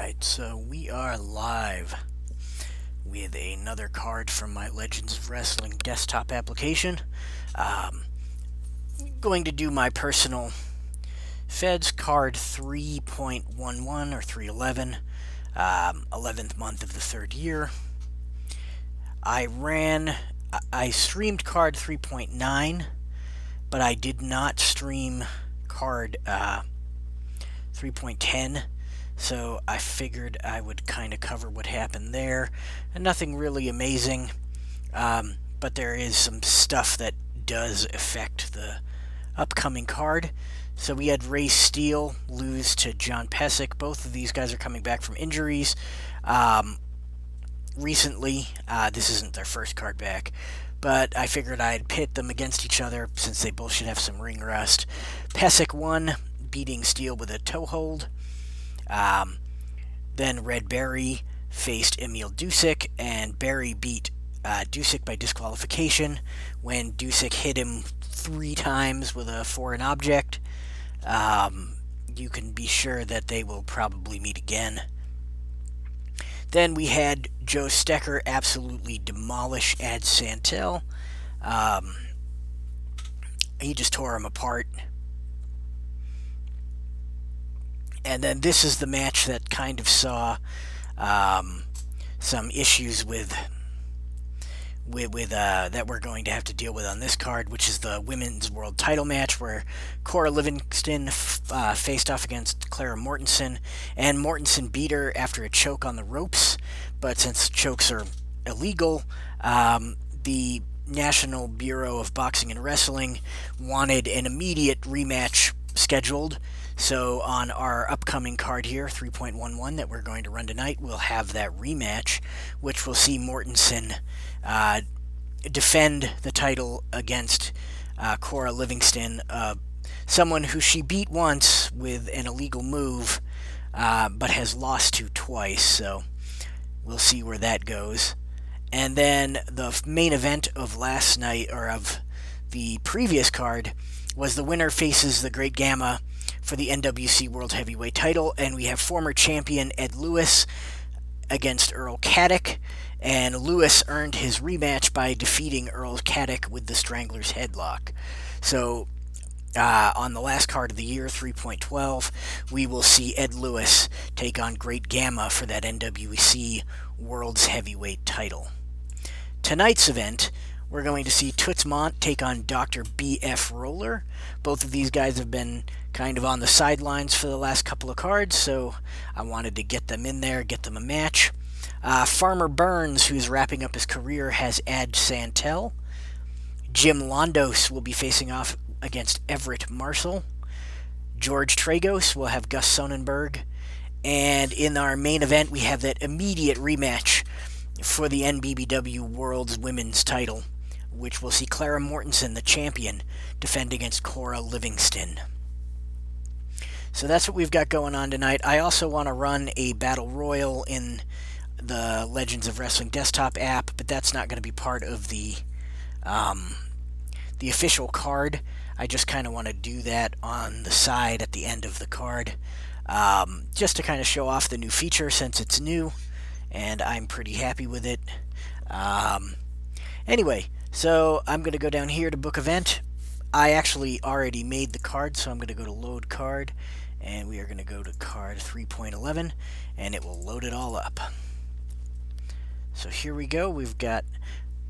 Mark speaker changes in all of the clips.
Speaker 1: Alright, so we are live with another card from my Legends of Wrestling desktop application. Going to do my personal Feds card 3.11 or 311, 11th month of the third year. I streamed card 3.9, but I did not stream card 3.10. So I figured I would kind of cover what happened there. And nothing really amazing, but there is some stuff that does affect the upcoming card. So we had Ray Steele lose to John Pesic. Both of these guys are coming back from injuries. Recently, this isn't their first card back, but I figured I'd pit them against each other since they both should have some ring rust. Pesic won, beating Steele with a toe hold. Then Red Berry faced Emil Dusik, and Berry beat Dusik by disqualification when Dusik hit him 3 times with a foreign object. You can be sure that they will probably meet again. Then we had Joe Stecker absolutely demolish Ad Santel. He just tore him apart. And then this is the match that kind of saw some issues with that we're going to have to deal with on this card, which is the Women's World Title match where Cora Livingston faced off against Clara Mortenson, and Mortenson beat her after a choke on the ropes. But since chokes are illegal, the National Bureau of Boxing and Wrestling wanted an immediate rematch scheduled. So on our upcoming card here, 3.11, that we're going to run tonight, we'll have that rematch, which will see Mortenson defend the title against Cora Livingston, someone who she beat once with an illegal move, but has lost to twice, so we'll see where that goes. And then the main event of last night, or of the previous card, was the winner faces the Great Gamma for the NWC World Heavyweight title, and we have former champion Ed Lewis against Earl Caddick, and Lewis earned his rematch by defeating Earl Caddick with the Strangler's headlock. So on the last card of the year, 3.12, we will see Ed Lewis take on Great Gamma for that NWC World's Heavyweight title. Tonight's event, we're going to see Toots Mondt take on Dr. B.F. Roller. Both of these guys have been kind of on the sidelines for the last couple of cards, so I wanted to get them in there, get them a match. Farmer Burns, who's wrapping up his career, has Ad Santel. Jim Londos will be facing off against Everett Marshall. George Tragos will have Gus Sonnenberg. And in our main event, we have that immediate rematch for the NBBW World's Women's title, which will see Clara Mortenson, the champion, defend against Cora Livingston. So that's what we've got going on tonight. I also want to run a Battle Royal in the Legends of Wrestling desktop app, but that's not going to be part of the official card. I just kind of want to do that on the side at the end of the card, just to kind of show off the new feature since it's new, and I'm pretty happy with it. Anyway, so I'm going to go down here to book event. I actually already made the card, so I'm going to go to load card, and we are going to go to card 3.11, and it will load it all up. So here we go. We've got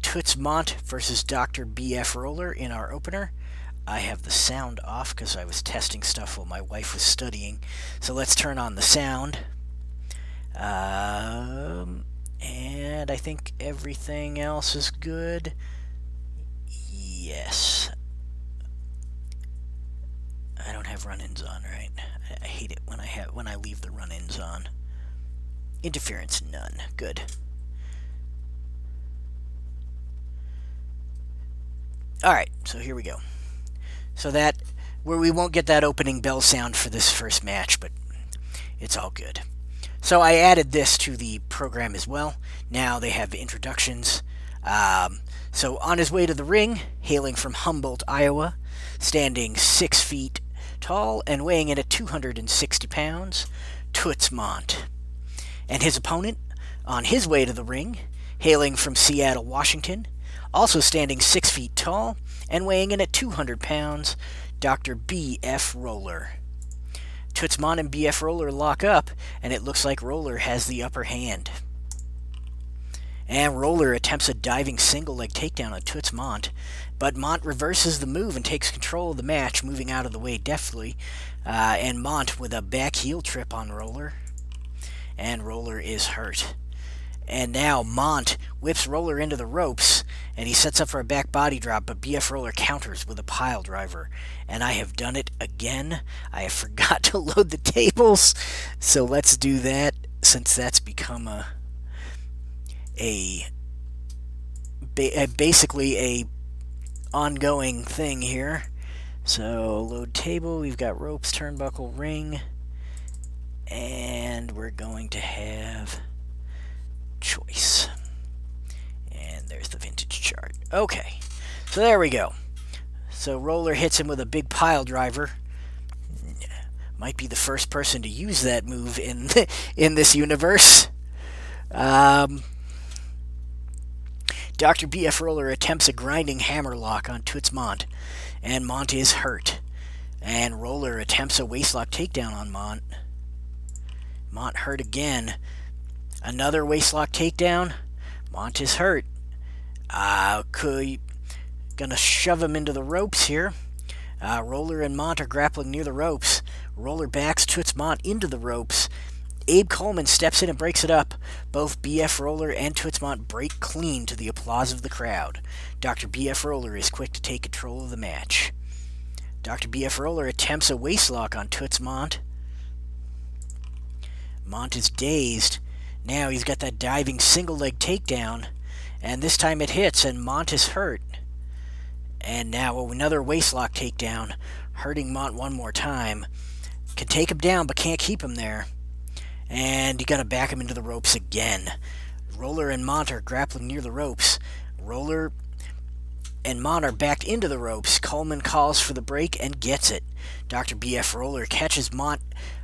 Speaker 1: Toots Mondt versus Dr. B.F. Roller in our opener. I have the sound off because I was testing stuff while my wife was studying. So let's turn on the sound. And I think everything else is good. Yes. I don't have run-ins on, right? I hate it when I leave the run-ins on. Interference none. Good. Alright, so here we go. So that, where we won't get that opening bell sound for this first match, but it's all good. So I added this to the program as well. Now they have introductions. So on his way to the ring, hailing from Humboldt, Iowa, standing 6 feet tall and weighing in at 260 pounds, Toots Mondt. And his opponent, on his way to the ring, hailing from Seattle, Washington, also standing 6 feet tall and weighing in at 200 pounds, Dr. B.F. Roller. Toots Mondt and B.F. Roller lock up, and it looks like Roller has the upper hand. And Roller attempts a diving single leg takedown on Toots Mondt, but Mondt reverses the move and takes control of the match, moving out of the way deftly, and Mondt with a back heel trip on Roller, and Roller is hurt. And now Mondt whips Roller into the ropes, and he sets up for a back body drop, but B.F. Roller counters with a pile driver. And I have done it again. I have forgot to load the tables, so let's do that, since that's become basically a ongoing thing here. So load table, we've got ropes, turnbuckle, ring, and we're going to have choice. And there's the vintage chart. Okay, so there we go. So Roller hits him with a big pile driver. Might be the first person to use that move in this universe. Dr. B.F. Roller attempts a grinding hammerlock on Toots Mondt, and Mondt is hurt. And Roller attempts a waistlock takedown on Mondt. Mondt hurt again. Another waistlock takedown. Mondt is hurt. Gonna shove him into the ropes here. Roller and Mondt are grappling near the ropes. Roller backs Toots Mondt into the ropes. Abe Coleman steps in and breaks it up. Both B.F. Roller and Toots Mondt break clean to the applause of the crowd. Dr. B.F. Roller is quick to take control of the match. Dr. B.F. Roller attempts a waistlock on Toots Mondt. Mondt is dazed. Now he's got that diving single leg takedown, and this time it hits, and Mondt is hurt. And now another waistlock takedown, hurting Mondt one more time. Can take him down, but can't keep him there. And you gotta back him into the ropes again. Roller and Mondt are grappling near the ropes. Roller and Mondt are backed into the ropes. Coleman calls for the break and gets it. Dr. B.F. Roller catches Mondt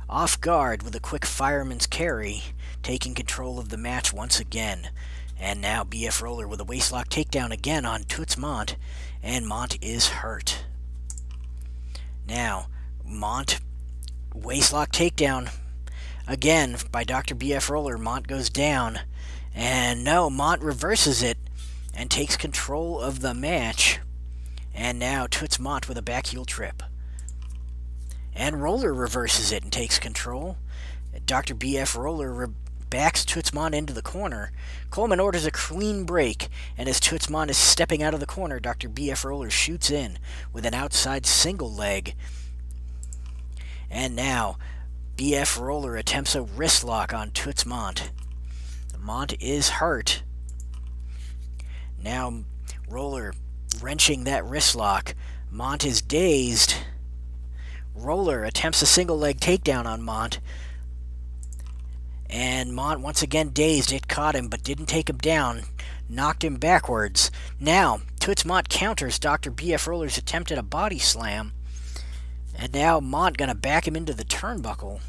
Speaker 1: off guard with a quick fireman's carry, taking control of the match once again. And now B.F. Roller with a waistlock takedown again on Toots Mondt, and Mondt is hurt. Now, Mondt, waistlock takedown again by Dr. B.F. Roller. Mondt goes down, and no, Mondt reverses it and takes control of the match. And now Toots Mondt with a back heel trip. And Roller reverses it and takes control. Dr. B.F. Roller backs Toots Mondt into the corner. Coleman orders a clean break, and as Toots Mondt is stepping out of the corner, Dr. B.F. Roller shoots in with an outside single leg. And now B.F. Roller attempts a wrist lock on Toots Mondt. Mondt is hurt. Now Roller wrenching that wrist lock. Mondt is dazed. Roller attempts a single leg takedown on Mondt. And Mondt once again dazed. It caught him but didn't take him down. Knocked him backwards. Now Toots Mondt counters Dr. B.F. Roller's attempt at a body slam. And now Mondt gonna back him into the turnbuckle.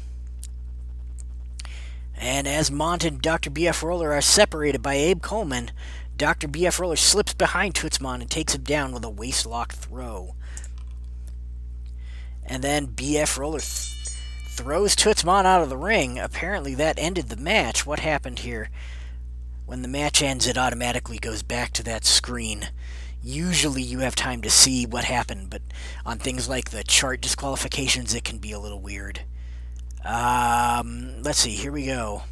Speaker 1: And as Mondt and Dr. B.F. Roller are separated by Abe Coleman, Dr. B.F. Roller slips behind Toots Mondt and takes him down with a waistlock throw. And then B.F. Roller throws Toots Mondt out of the ring. Apparently that ended the match. What happened here? When the match ends, it automatically goes back to that screen. Usually you have time to see what happened, but on things like the chart disqualifications, it can be a little weird. Let's see, here we go.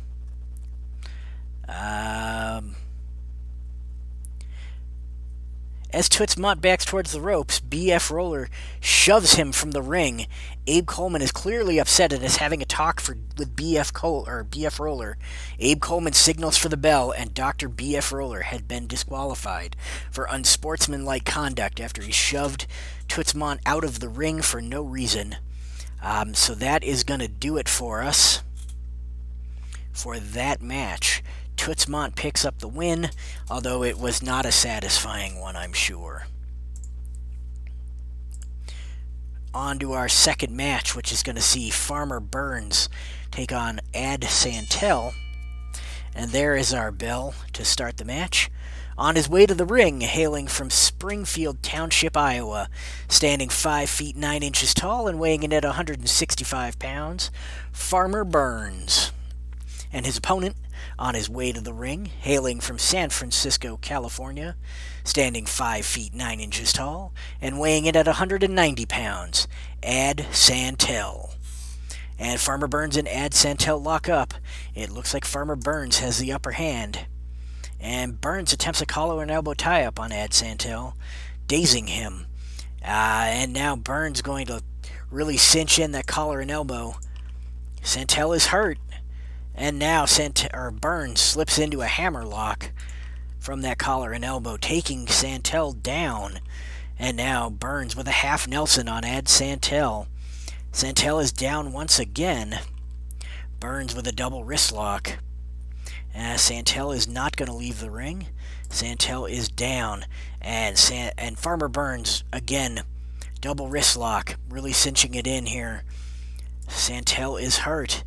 Speaker 1: As Toots Mondt backs towards the ropes, B.F. Roller shoves him from the ring. Abe Coleman is clearly upset and is having a talk with B.F. Roller. Abe Coleman signals for the bell, and Dr. B.F. Roller had been disqualified for unsportsmanlike conduct after he shoved Toots Mondt out of the ring for no reason. So that is going to do it for us for that match. Toots Mondt picks up the win, although it was not a satisfying one, I'm sure. On to our second match, which is going to see Farmer Burns take on Santel. And there is our bell to start the match. On his way to the ring, hailing from Springfield Township, Iowa, standing 5 feet 9 inches tall and weighing in at 165 pounds, Farmer Burns. And his opponent, on his way to the ring, hailing from San Francisco, California, standing 5 feet 9 inches tall and weighing in at 190 pounds, Santel. And Farmer Burns and Santel lock up. It looks like Farmer Burns has the upper hand. And Burns attempts a collar and elbow tie-up on Santel, dazing him. And now Burns going to really cinch in that collar and elbow. Santel is hurt. And now Burns slips into a hammerlock from that collar and elbow, taking Santel down. And now Burns with a half Nelson on Santel. Santel is down once again. Burns with a double wrist lock. Santel is not going to leave the ring. Santel is down. And Farmer Burns, again, double wrist lock, really cinching it in here. Santel is hurt.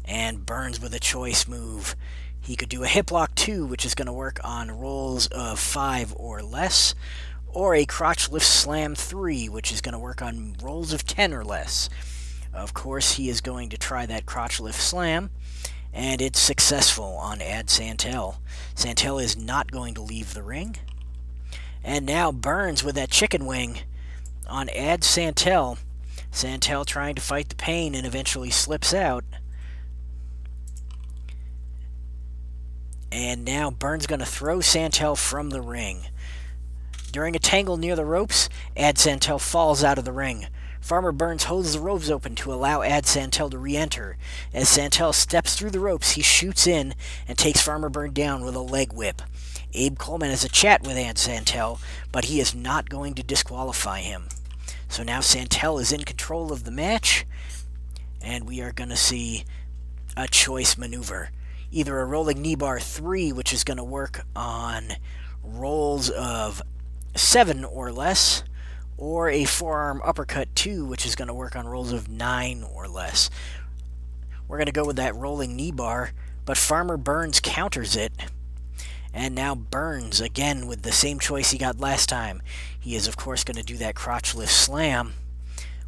Speaker 1: And Burns with a choice move. He could do a hip lock 2, which is going to work on rolls of 5 or less, or a crotch lift slam 3, which is going to work on rolls of 10 or less. Of course, he is going to try that crotch lift slam, and it's successful on Santel. Santel is not going to leave the ring. And now Burns with that chicken wing on Santel. Santel trying to fight the pain and eventually slips out. And now Burns going to throw Santel from the ring. During a tangle near the ropes, Santel falls out of the ring. Farmer Burns holds the ropes open to allow Santel to re-enter. As Santel steps through the ropes, he shoots in and takes Farmer Burns down with a leg whip. Abe Coleman has a chat with Santel, but he is not going to disqualify him. So now Santel is in control of the match, and we are going to see a choice maneuver. Either a rolling knee bar 3, which is going to work on rolls of 7 or less, or a forearm uppercut 2, which is going to work on rolls of 9 or less. We're going to go with that rolling knee bar, but Farmer Burns counters it. And now Burns, again, with the same choice he got last time. He is, of course, going to do that crotch lift slam,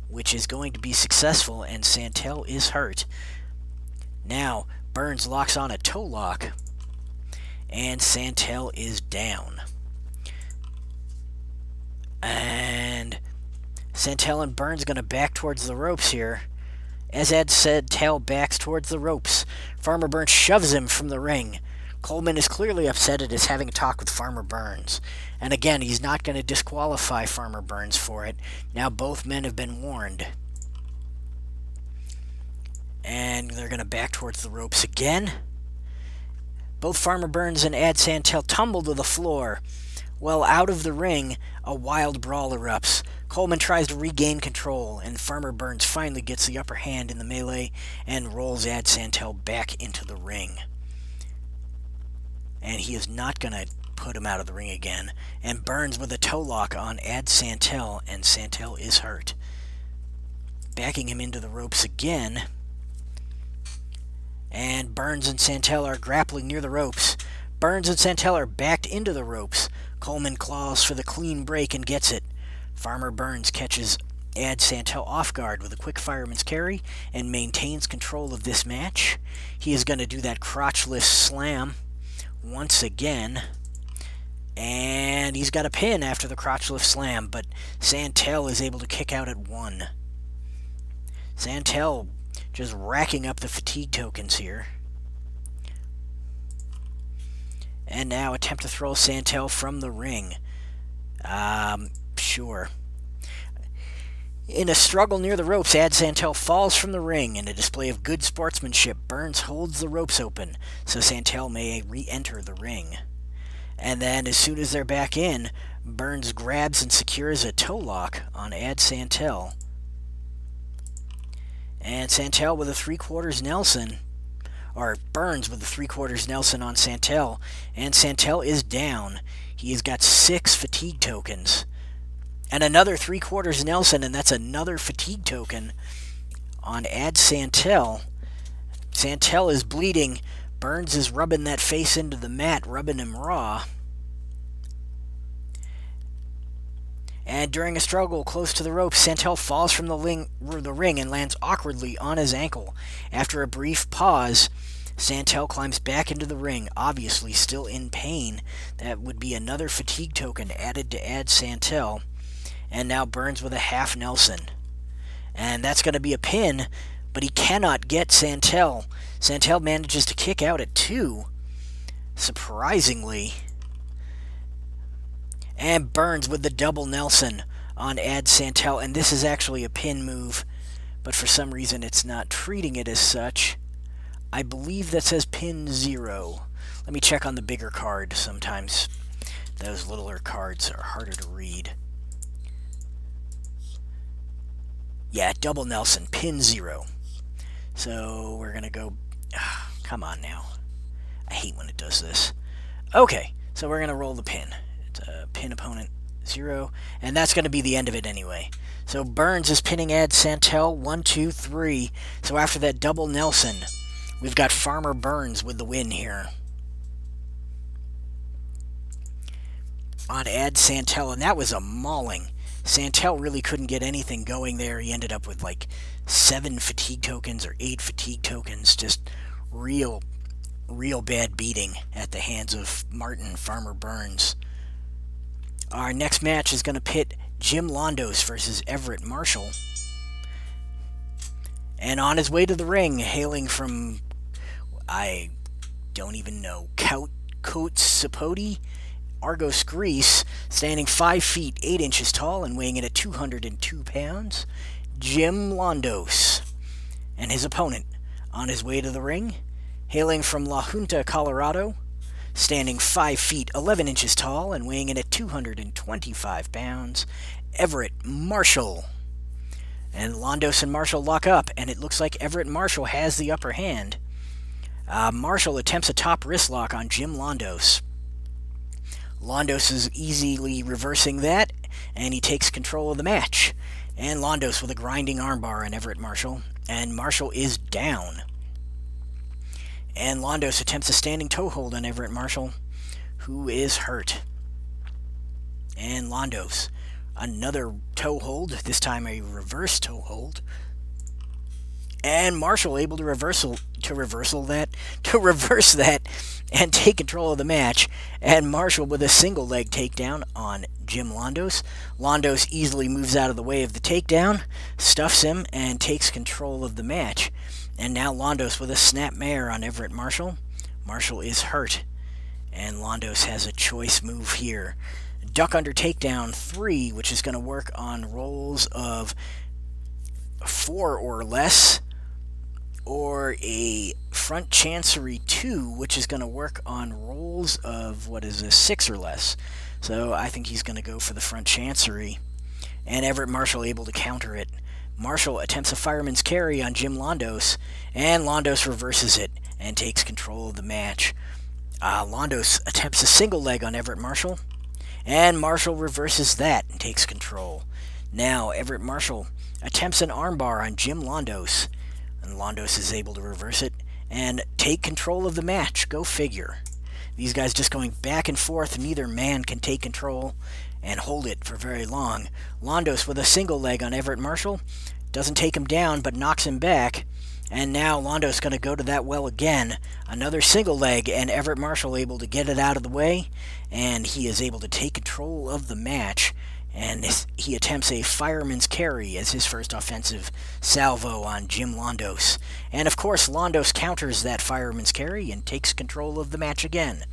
Speaker 1: which is going to be successful, and Santel is hurt. Now, Burns locks on a toe lock, and Santel is down. And Santel and Burns going to back towards the ropes here. As Santel backs towards the ropes, Farmer Burns shoves him from the ring. Coleman is clearly upset at his having a talk with Farmer Burns. And again, he's not going to disqualify Farmer Burns for it. Now both men have been warned. And they're going to back towards the ropes again. Both Farmer Burns and Santel tumble to the floor. Well, out of the ring, a wild brawl erupts. Coleman tries to regain control, and Farmer Burns finally gets the upper hand in the melee and rolls Santel back into the ring. And he is not going to put him out of the ring again. And Burns with a toe lock on Santel, and Santel is hurt. Backing him into the ropes again. And Burns and Santel are grappling near the ropes. Burns and Santel are backed into the ropes. Coleman claws for the clean break and gets it. Farmer Burns catches Santel off guard with a quick fireman's carry and maintains control of this match. He is going to do that crotch lift slam once again. And he's got a pin after the crotch lift slam, but Santel is able to kick out at 1. Santel just racking up the fatigue tokens here. And now attempt to throw Santel from the ring. Sure. In a struggle near the ropes, Santel falls from the ring. In a display of good sportsmanship, Burns holds the ropes open so Santel may re-enter the ring. And then as soon as they're back in, Burns grabs and secures a toe lock on Santel. And Santel with a 3/4 Nelson, or Burns with a 3/4 Nelson on Santel, and Santel is down. He has got 6 fatigue tokens. And another 3/4 Nelson, and that's another fatigue token on Santel. Santel is bleeding, Burns is rubbing that face into the mat, rubbing him raw. And during a struggle close to the rope, Santel falls from the ring and lands awkwardly on his ankle. After a brief pause, Santel climbs back into the ring, obviously still in pain. That would be another fatigue token added to add Santel. And now Burns with a half Nelson. And that's going to be a pin, but he cannot get Santel. Santel manages to kick out at 2, surprisingly. And Burns with the double Nelson on Ad Santel. And this is actually a pin move, but for some reason it's not treating it as such. I believe that says pin 0. Let me check on the bigger card. Sometimes those littler cards are harder to read. Yeah, double Nelson, pin 0. So we're going to go... come on now. I hate when it does this. Okay, so we're going to roll the pin. Pin opponent 0, and that's going to be the end of it anyway. So Burns is pinning Ad Santel 1, 2, 3. So after that double Nelson, we've got Farmer Burns with the win here on Ad Santel, and that was a mauling. Santel really couldn't get anything going there. He ended up with like 7 fatigue tokens or 8 fatigue tokens. Just real bad beating at the hands of Martin Farmer Burns. Our next match is going to pit Jim Londos versus Everett Marshall. And on his way to the ring, hailing from, I don't even know, Coats Sapoti, Argos, Greece, standing 5 feet 8 inches tall and weighing in at 202 pounds, Jim Londos. And his opponent, on his way to the ring, hailing from La Junta, Colorado, standing 5 feet 11 inches tall and weighing in at 225 pounds, Everett Marshall. And Londos and Marshall lock up, and it looks like Everett Marshall has the upper hand. Marshall attempts a top wrist lock on Jim Londos. Londos is easily reversing that, and he takes control of the match. And Londos with a grinding armbar on Everett Marshall, and Marshall is down. And Londos attempts a standing toe hold on Everett Marshall, who is hurt. And Londos, another toe hold, this time a reverse toe hold. And Marshall able to reverse that and take control of the match. And Marshall with a single leg takedown on Jim Londos. Londos easily moves out of the way of the takedown, stuffs him, and takes control of the match. And now Londos with a snapmare on Everett Marshall. Marshall is hurt, and Londos has a choice move here. Duck under takedown 3, which is going to work on rolls of 4 or less, or a front chancery 2, which is going to work on rolls of, 6 or less. So I think he's going to go for the front chancery, and Everett Marshall able to counter it. Marshall attempts a fireman's carry on Jim Londos, and Londos reverses it and takes control of the match. Londos attempts a single leg on Everett Marshall, and Marshall reverses that and takes control. Now Everett Marshall attempts an armbar on Jim Londos, and Londos is able to reverse it and take control of the match. Go figure. These guys just going back and forth. Neither man can take control and hold it for very long. Londos with a single leg on Everett Marshall. Doesn't take him down, but knocks him back. And now Londos going to go to that well again. Another single leg, and Everett Marshall able to get it out of the way. And he is able to take control of the match. And he attempts a fireman's carry as his first offensive salvo on Jim Londos. And of course, Londos counters that fireman's carry and takes control of the match again.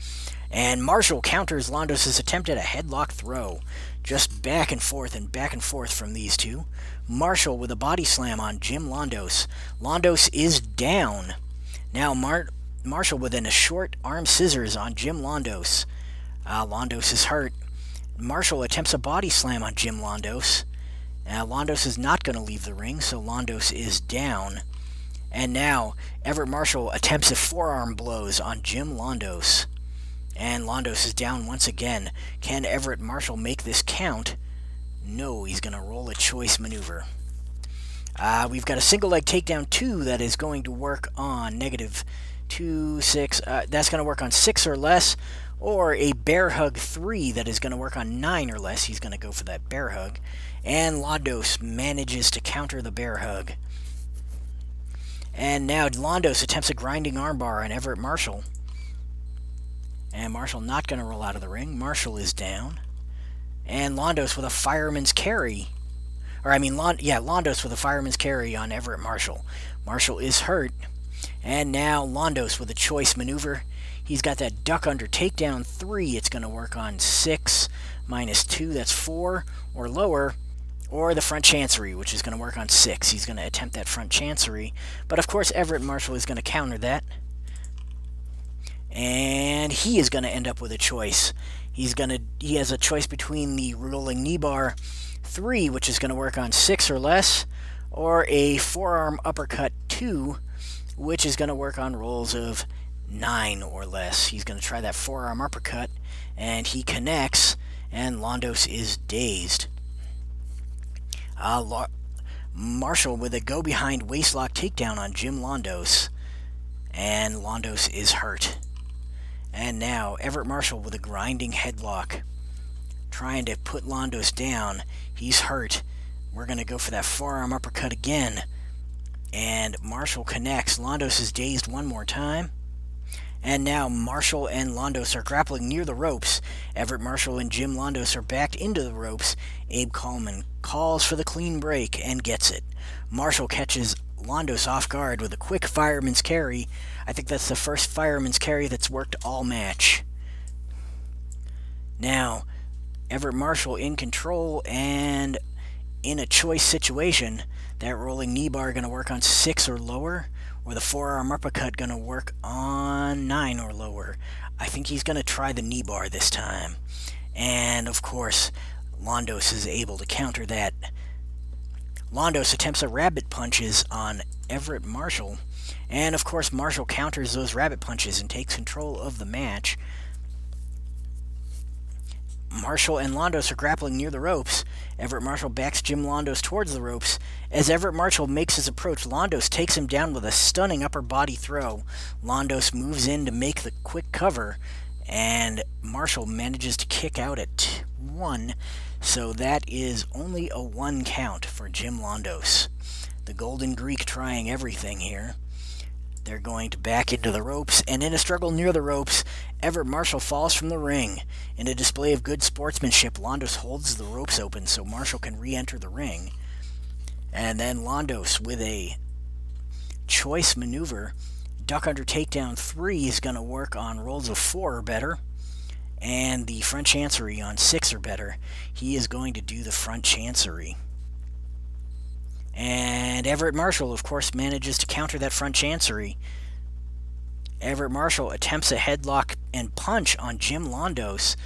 Speaker 1: And Marshall counters Londos' attempt at a headlock throw. Just back and forth from these two. Marshall with a body slam on Jim Londos. Londos is down. Now Marshall within a short arm scissors on Jim Londos. Londos is hurt. Marshall attempts a body slam on Jim Londos. Londos is not going to leave the ring, so Londos is down. And now Everett Marshall attempts a forearm blows on Jim Londos. And Londos is down once again. Can Everett Marshall make this count? No, he's going to roll a choice maneuver. We've got a single leg takedown 2 that is going to work on negative 2, 6. That's going to work on 6 or less, or a bear hug 3 that is going to work on 9 or less. He's going to go for that bear hug. And Londos manages to counter the bear hug. And now Londos attempts a grinding armbar on Everett Marshall. And Marshall not going to roll out of the ring. Marshall is down. And Londos with a fireman's carry. Londos with a fireman's carry on Everett Marshall. Marshall is hurt. And now Londos with a choice maneuver. He's got that duck under takedown 3. It's going to work on 6 minus 2. That's 4 or lower. Or the front chancery, which is going to work on 6. He's going to attempt that front chancery. But of course, Everett Marshall is going to counter that. And he is going to end up with a choice. He has a choice between the rolling knee bar 3, which is going to work on 6 or less, or a forearm uppercut 2, which is going to work on rolls of 9 or less. He's going to try that forearm uppercut, and he connects, and Londos is dazed. Marshall with a go-behind waistlock takedown on Jim Londos, and Londos is hurt. And now Everett Marshall with a grinding headlock, trying to put Londos down. He's hurt. We're going to go for that forearm uppercut again, and Marshall connects. Londos is dazed one more time. And now Marshall and Londos are grappling near the ropes. Everett Marshall and Jim Londos are backed into the ropes. Abe Coleman calls for the clean break and gets it. Marshall catches Londos off guard with a quick fireman's carry. I think that's the first fireman's carry that's worked all match. Now, Everett Marshall in control and in a choice situation. That rolling knee bar going to work on 6 or lower, or the forearm uppercut going to work on 9 or lower. I think he's going to try the knee bar this time. And, of course, Londos is able to counter that. Londos attempts a rabbit punches on Everett Marshall. And, of course, Marshall counters those rabbit punches and takes control of the match. Marshall and Londos are grappling near the ropes. Everett Marshall backs Jim Londos towards the ropes. As Everett Marshall makes his approach, Londos takes him down with a stunning upper body throw. Londos moves in to make the quick cover, and Marshall manages to kick out at 1, so that is only a 1 count for Jim Londos. The Golden Greek trying everything here. They're going to back into the ropes, and in a struggle near the ropes, Everett Marshall falls from the ring. In a display of good sportsmanship, Londos holds the ropes open so Marshall can re-enter the ring. And then Londos, with a choice maneuver, duck under takedown 3 is going to work on rolls of 4 or better, and the front chancery on 6 or better. He is going to do the front chancery. And Everett Marshall, of course, manages to counter that front chancery. Everett Marshall attempts a headlock and punch on Jim Londos.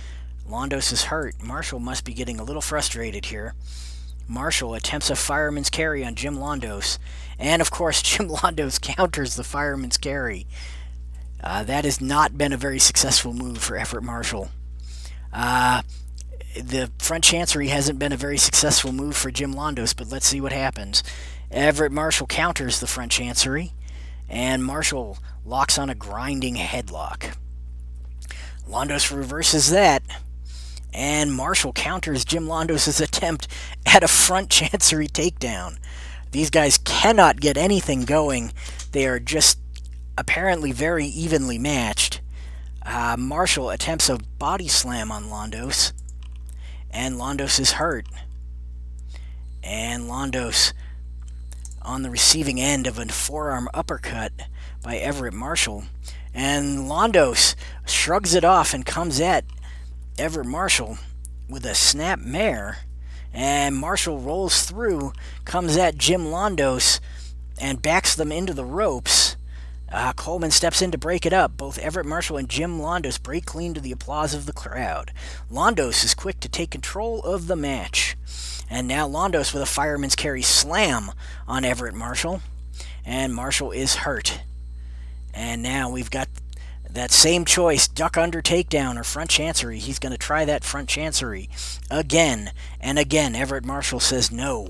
Speaker 1: Londos is hurt. Marshall must be getting a little frustrated here. Marshall attempts a fireman's carry on Jim Londos. And, of course, Jim Londos counters the fireman's carry. That has not been a very successful move for Everett Marshall. The front chancery hasn't been a very successful move for Jim Londos, but let's see what happens. Everett Marshall counters the front chancery, and Marshall locks on a grinding headlock. Londos reverses that, and Marshall counters Jim Londos' attempt at a front chancery takedown. These guys cannot get anything going. They are just apparently very evenly matched. Marshall attempts a body slam on Londos, and Londos is hurt. And Londos on the receiving end of a forearm uppercut by Everett Marshall. And Londos shrugs it off and comes at Everett Marshall with a snap mare. And Marshall rolls through, comes at Jim Londos, and backs them into the ropes. Coleman steps in to break it up. Both Everett Marshall and Jim Londos break clean to the applause of the crowd. Londos is quick to take control of the match. And now Londos with a fireman's carry slam on Everett Marshall. And Marshall is hurt. And now we've got that same choice, duck under takedown or front chancery. He's going to try that front chancery again and again. Everett Marshall says no.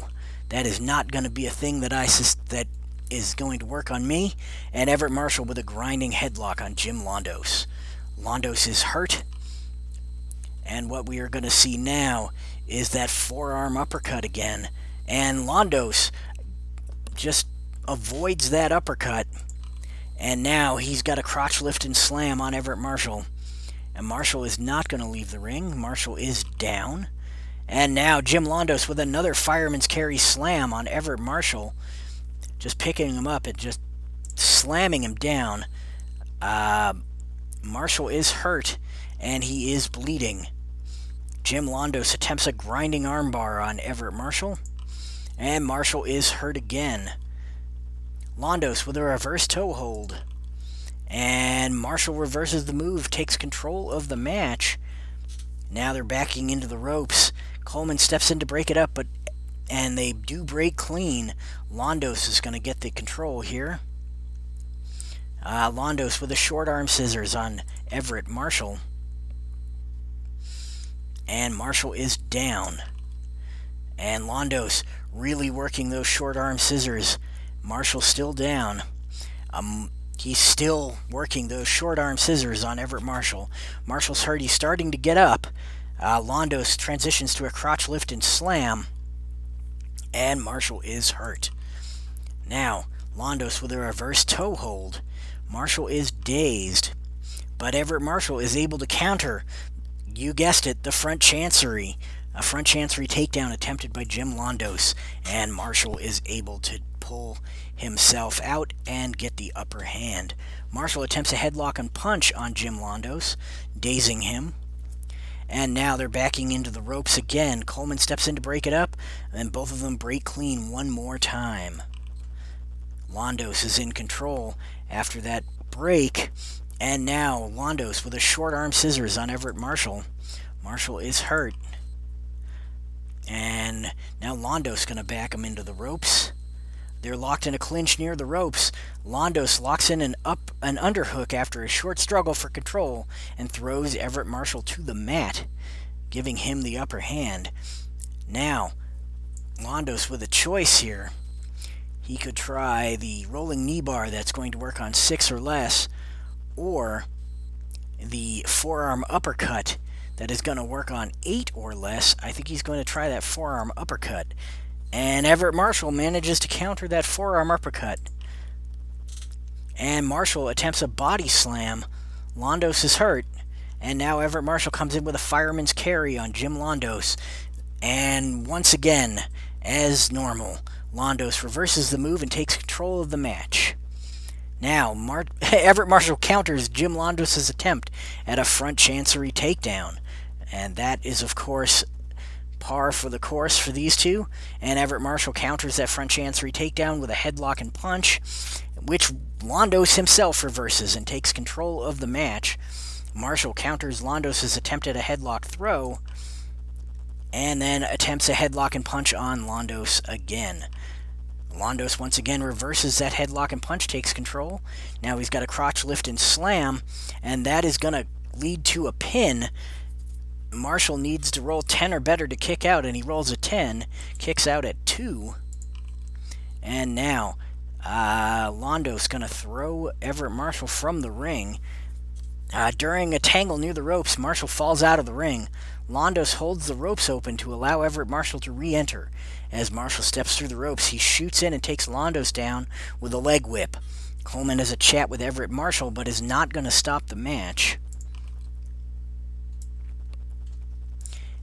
Speaker 1: That is not going to be a thing that is going to work on me, and Everett Marshall with a grinding headlock on Jim Londos. Londos is hurt, and what we are going to see now is that forearm uppercut again, and Londos just avoids that uppercut, and now he's got a crotch lift and slam on Everett Marshall, and Marshall is not going to leave the ring. Marshall is down, and now Jim Londos with another fireman's carry slam on Everett Marshall, just picking him up and just slamming him down. Marshall is hurt, and he is bleeding. Jim Londos attempts a grinding armbar on Everett Marshall, and Marshall is hurt again. Londos with a reverse toe hold, and Marshall reverses the move, takes control of the match. Now they're backing into the ropes. Coleman steps in to break it up, and they do break clean. Londos is going to get the control here. Londos with a short arm scissors on Everett Marshall. And Marshall is down. And Londos really working those short arm scissors. Marshall's still down. He's still working those short arm scissors on Everett Marshall. Marshall's hurt. He's starting to get up. Londos transitions to a crotch lift and slam. And Marshall is hurt. Now, Londos with a reverse toe hold. Marshall is dazed. But Everett Marshall is able to counter, you guessed it, the front chancery. A front chancery takedown attempted by Jim Londos, and Marshall is able to pull himself out and get the upper hand. Marshall attempts a headlock and punch on Jim Londos, dazing him. And now they're backing into the ropes again. Coleman steps in to break it up, and both of them break clean one more time. Londos is in control after that break. And now Londos with a short arm scissors on Everett Marshall. Marshall is hurt. And now Londos going to back him into the ropes. They're locked in a clinch near the ropes. Londos locks in an underhook after a short struggle for control and throws Everett Marshall to the mat, giving him the upper hand. Now, Londos with a choice here. He could try the rolling knee bar that's going to work on 6 or less, or the forearm uppercut that is going to work on 8 or less. I think he's going to try that forearm uppercut. And Everett Marshall manages to counter that forearm uppercut. And Marshall attempts a body slam. Londos is hurt. And now Everett Marshall comes in with a fireman's carry on Jim Londos. And once again, as normal, Londos reverses the move and takes control of the match. Now, Everett Marshall counters Jim Londos' attempt at a front chancery takedown. And that is, of course, par for the course for these two. And Everett Marshall counters that front chancery takedown with a headlock and punch, which Londos himself reverses and takes control of the match. Marshall counters Londos' attempt at a headlock throw, and then attempts a headlock and punch on Londos again. Londos once again reverses that headlock and punch, takes control. Now he's got a crotch lift and slam, and that is going to lead to a pin. Marshall needs to roll 10 or better to kick out, and he rolls a 10, kicks out at 2. And now, Londos going to throw Everett Marshall from the ring. During a tangle near the ropes, Marshall falls out of the ring. Londos holds the ropes open to allow Everett Marshall to re-enter. As Marshall steps through the ropes, he shoots in and takes Londos down with a leg whip. Coleman has a chat with Everett Marshall, but is not going to stop the match.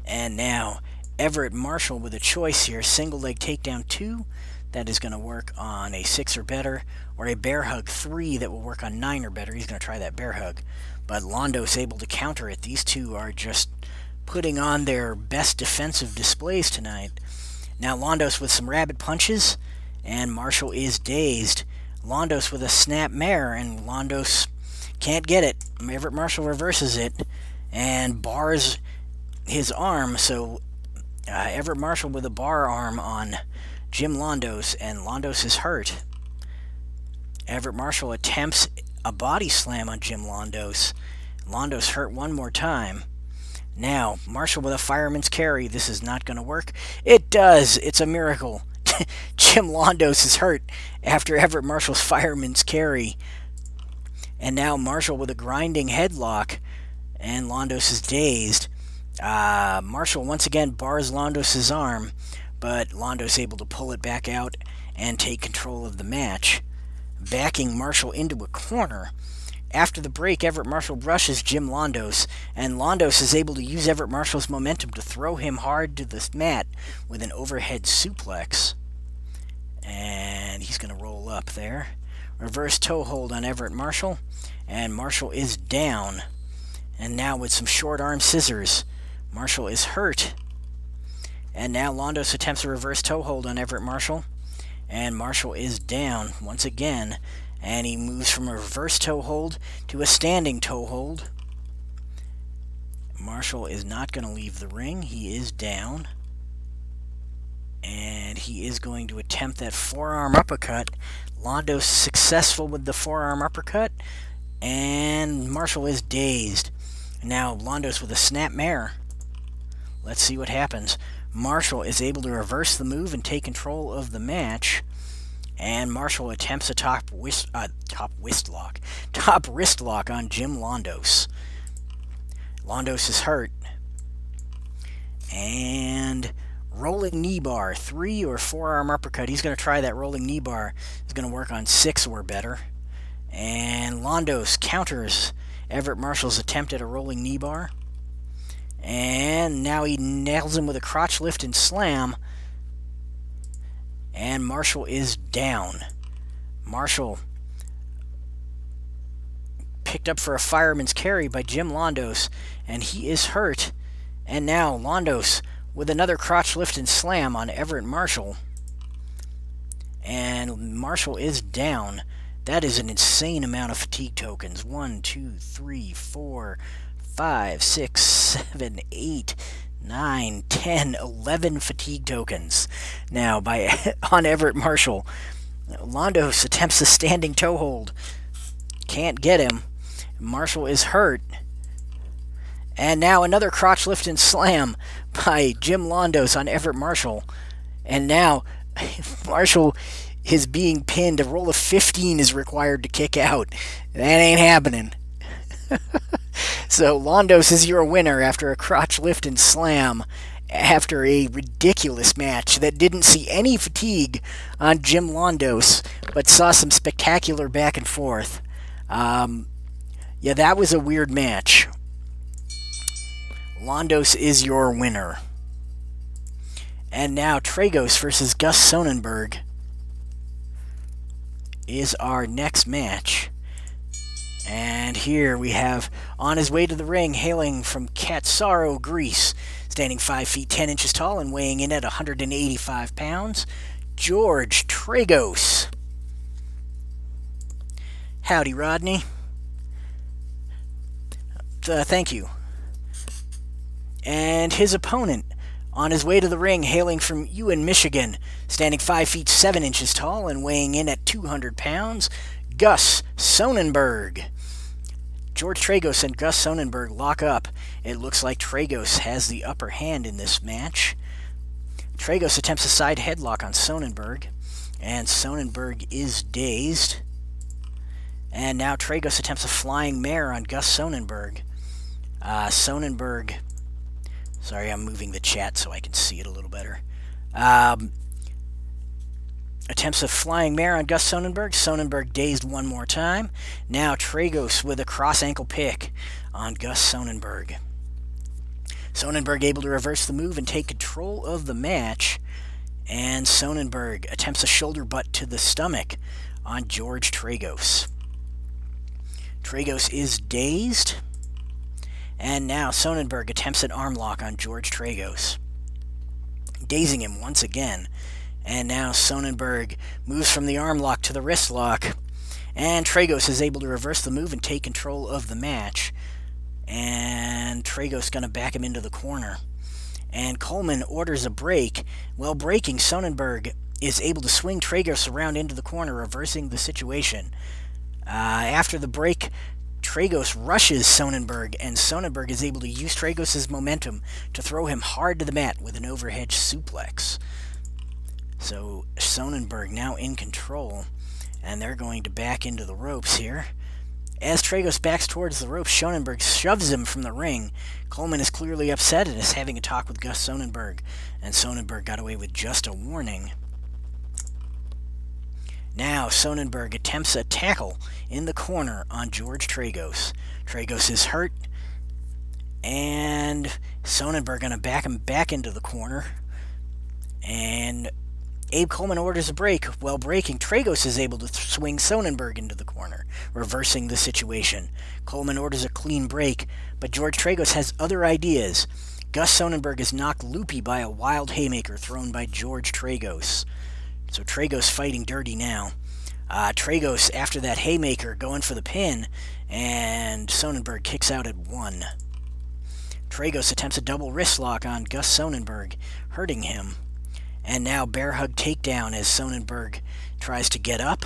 Speaker 1: And now, Everett Marshall with a choice here. Single leg takedown 2. That is going to work on a 6 or better. Or a bear hug 3 that will work on 9 or better. He's going to try that bear hug. But Londos able to counter it. These two are just putting on their best defensive displays tonight. Now Londos with some rapid punches. And Marshall is dazed. Londos with a snap mare. And Londos can't get it. Everett Marshall reverses it. And bars his arm, so Everett Marshall with a bar arm on Jim Londos, and Londos is hurt. Everett Marshall attempts a body slam on Jim Londos. Londos hurt one more time. Now, Marshall with a fireman's carry. This is not going to work. It does. It's a miracle. Jim Londos is hurt after Everett Marshall's fireman's carry. And now Marshall with a grinding headlock. And Londos is dazed. Marshall once again bars Londos' arm, but Londos able to pull it back out and take control of the match, backing Marshall into a corner. After the break, Everett Marshall brushes Jim Londos, and Londos is able to use Everett Marshall's momentum to throw him hard to the mat with an overhead suplex. And he's going to roll up there. Reverse toe hold on Everett Marshall, and Marshall is down. And now with some short arm scissors, Marshall is hurt. And now Londos attempts a reverse toe hold on Everett Marshall, and Marshall is down once again. And he moves from a reverse toe hold to a standing toe hold. Marshall is not going to leave the ring. He is down. And he is going to attempt that forearm uppercut. Londos successful with the forearm uppercut. And Marshall is dazed. Now Londos with a snapmare. Let's see what happens. Marshall is able to reverse the move and take control of the match. And Marshall attempts a top wrist lock on Jim Londos. Londos is hurt. And rolling knee bar, 3 or 4 arm uppercut. He's going to try that rolling knee bar. He's going to work on 6 or better. And Londos counters Everett Marshall's attempt at a rolling knee bar. And now he nails him with a crotch lift and slam. And Marshall is down. Marshall picked up for a fireman's carry by Jim Londos, and he is hurt. And now Londos with another crotch lift and slam on Everett Marshall. And Marshall is down. That is an insane amount of fatigue tokens. 1, 2, 3, 4, 5, 6, 7, 8, 9, 10, 11 fatigue tokens. Now, on Everett Marshall, Londos attempts a standing toe hold. Can't get him. Marshall is hurt. And now another crotch lift and slam by Jim Londos on Everett Marshall. And now Marshall is being pinned. A roll of 15 is required to kick out. That ain't happening. So Londos is your winner after a crotch lift and slam after a ridiculous match that didn't see any fatigue on Jim Londos, but saw some spectacular back and forth. Yeah, that was a weird match. Londos is your winner. And now Tragos versus Gus Sonnenberg is our next match. And here we have, on his way to the ring, hailing from Katsaro, Greece, standing 5 feet 10 inches tall and weighing in at 185 pounds, George Tragos. Howdy, Rodney. Thank you. And his opponent, on his way to the ring, hailing from Ewan, Michigan, standing 5 feet 7 inches tall and weighing in at 200 pounds, Gus Sonnenberg. George Tragos and Gus Sonnenberg lock up. It looks like Tragos has the upper hand in this match. Tragos attempts a side headlock on Sonnenberg, and Sonnenberg is dazed. And now Tragos attempts a flying mare on Gus Sonnenberg. Sonnenberg... Sorry, I'm moving the chat so I can see it a little better. Attempts a flying mare on Gus Sonnenberg. Sonnenberg dazed one more time. Now Tragos with a cross ankle pick on Gus Sonnenberg. Sonnenberg able to reverse the move and take control of the match. And Sonnenberg attempts a shoulder butt to the stomach on George Tragos. Tragos is dazed. And now Sonnenberg attempts an arm lock on George Tragos, dazing him once again. And now Sonnenberg moves from the arm lock to the wrist lock. And Tragos is able to reverse the move and take control of the match. And Tragos going to back him into the corner. And Coleman orders a break. While breaking, Sonnenberg is able to swing Tragos around into the corner, reversing the situation. After the break, Tragos rushes Sonnenberg, and Sonnenberg is able to use Tragos' momentum to throw him hard to the mat with an overhead suplex. So Sonnenberg now in control, and they're going to back into the ropes here. As Tragos backs towards the ropes, Sonnenberg shoves him from the ring. Coleman is clearly upset and is having a talk with Gus Sonnenberg, and Sonnenberg got away with just a warning. Now Sonnenberg attempts a tackle in the corner on George Tragos. Tragos is hurt, and Sonnenberg going to back him back into the corner. And Abe Coleman orders a break. While breaking, Tragos is able to swing Sonnenberg into the corner, reversing the situation. Coleman orders a clean break, but George Tragos has other ideas. Gus Sonnenberg is knocked loopy by a wild haymaker thrown by George Tragos. So Tragos fighting dirty now. Tragos, after that haymaker, going for the pin, and Sonnenberg kicks out at 1. Tragos attempts a double wrist lock on Gus Sonnenberg, hurting him. And now bear hug takedown as Sonnenberg tries to get up.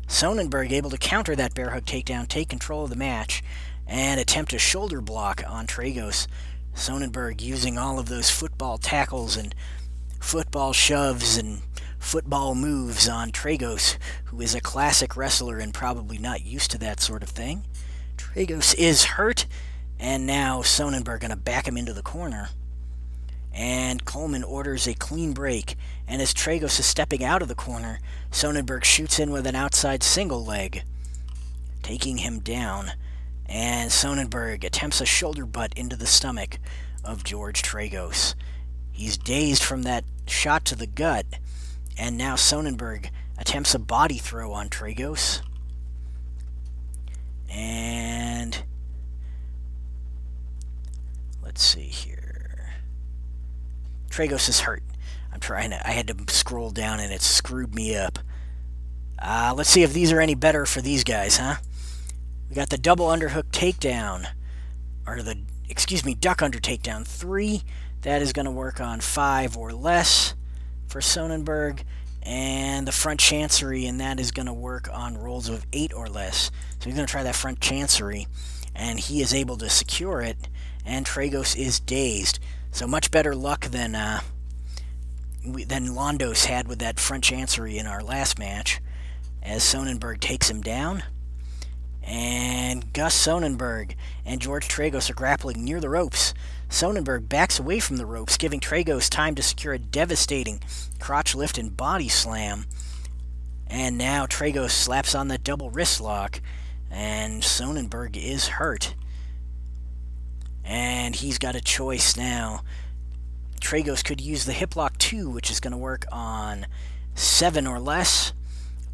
Speaker 1: Sonnenberg able to counter that bear hug takedown, take control of the match, and attempt a shoulder block on Tragos. Sonnenberg using all of those football tackles and football shoves and football moves on Tragos, who is a classic wrestler and probably not used to that sort of thing. Tragos is hurt, and now Sonnenberg going to back him into the corner. And Coleman orders a clean break, and as Tragos is stepping out of the corner, Sonnenberg shoots in with an outside single leg, taking him down, and Sonnenberg attempts a shoulder butt into the stomach of George Tragos. He's dazed from that shot to the gut, and now Sonnenberg attempts a body throw on Tragos. And let's see here. Tragos is hurt. I had to scroll down and it screwed me up. Let's see if these are any better for these guys, huh? We got the double underhook takedown. Duck under takedown 3. That is going to work on 5 or less for Sonnenberg. And the front chancery, and that is going to work on rolls of 8 or less. So he's going to try that front chancery, and he is able to secure it, and Tragos is dazed. So much better luck than Londos had with that front chancery in our last match, as Sonnenberg takes him down. And Gus Sonnenberg and George Tragos are grappling near the ropes. Sonnenberg backs away from the ropes, giving Tragos time to secure a devastating crotch lift and body slam. And now Tragos slaps on that double wrist lock, and Sonnenberg is hurt. And he's got a choice now. Tragos could use the hip lock 2, which is going to work on 7 or less,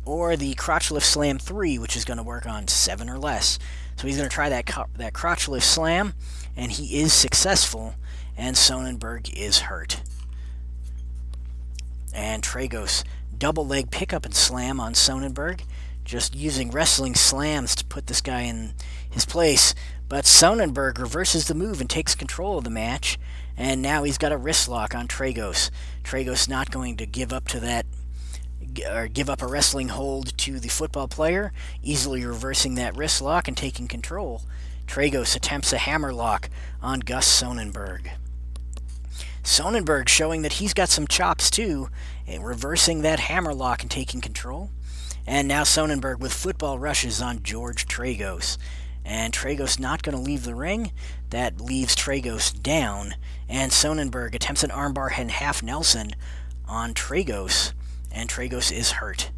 Speaker 1: or the crotch lift slam 3, which is going to work on 7 or less. So he's going to try that crotch lift slam, and he is successful, and Sonnenberg is hurt. And Tragos double leg pickup and slam on Sonnenberg, just using wrestling slams to put this guy in his place. But Sonnenberg reverses the move and takes control of the match, and now he's got a wrist lock on Tragos. Tragos not going to give up to that, or give up a wrestling hold to the football player, easily reversing that wrist lock and taking control. Tragos attempts a hammer lock on Gus Sonnenberg. Sonnenberg showing that he's got some chops too, and reversing that hammer lock and taking control. And now Sonnenberg with football rushes on George Tragos. And Tragos not going to leave the ring. That leaves Tragos down. And Sonnenberg attempts an armbar and half Nelson on Tragos. And Tragos is hurt.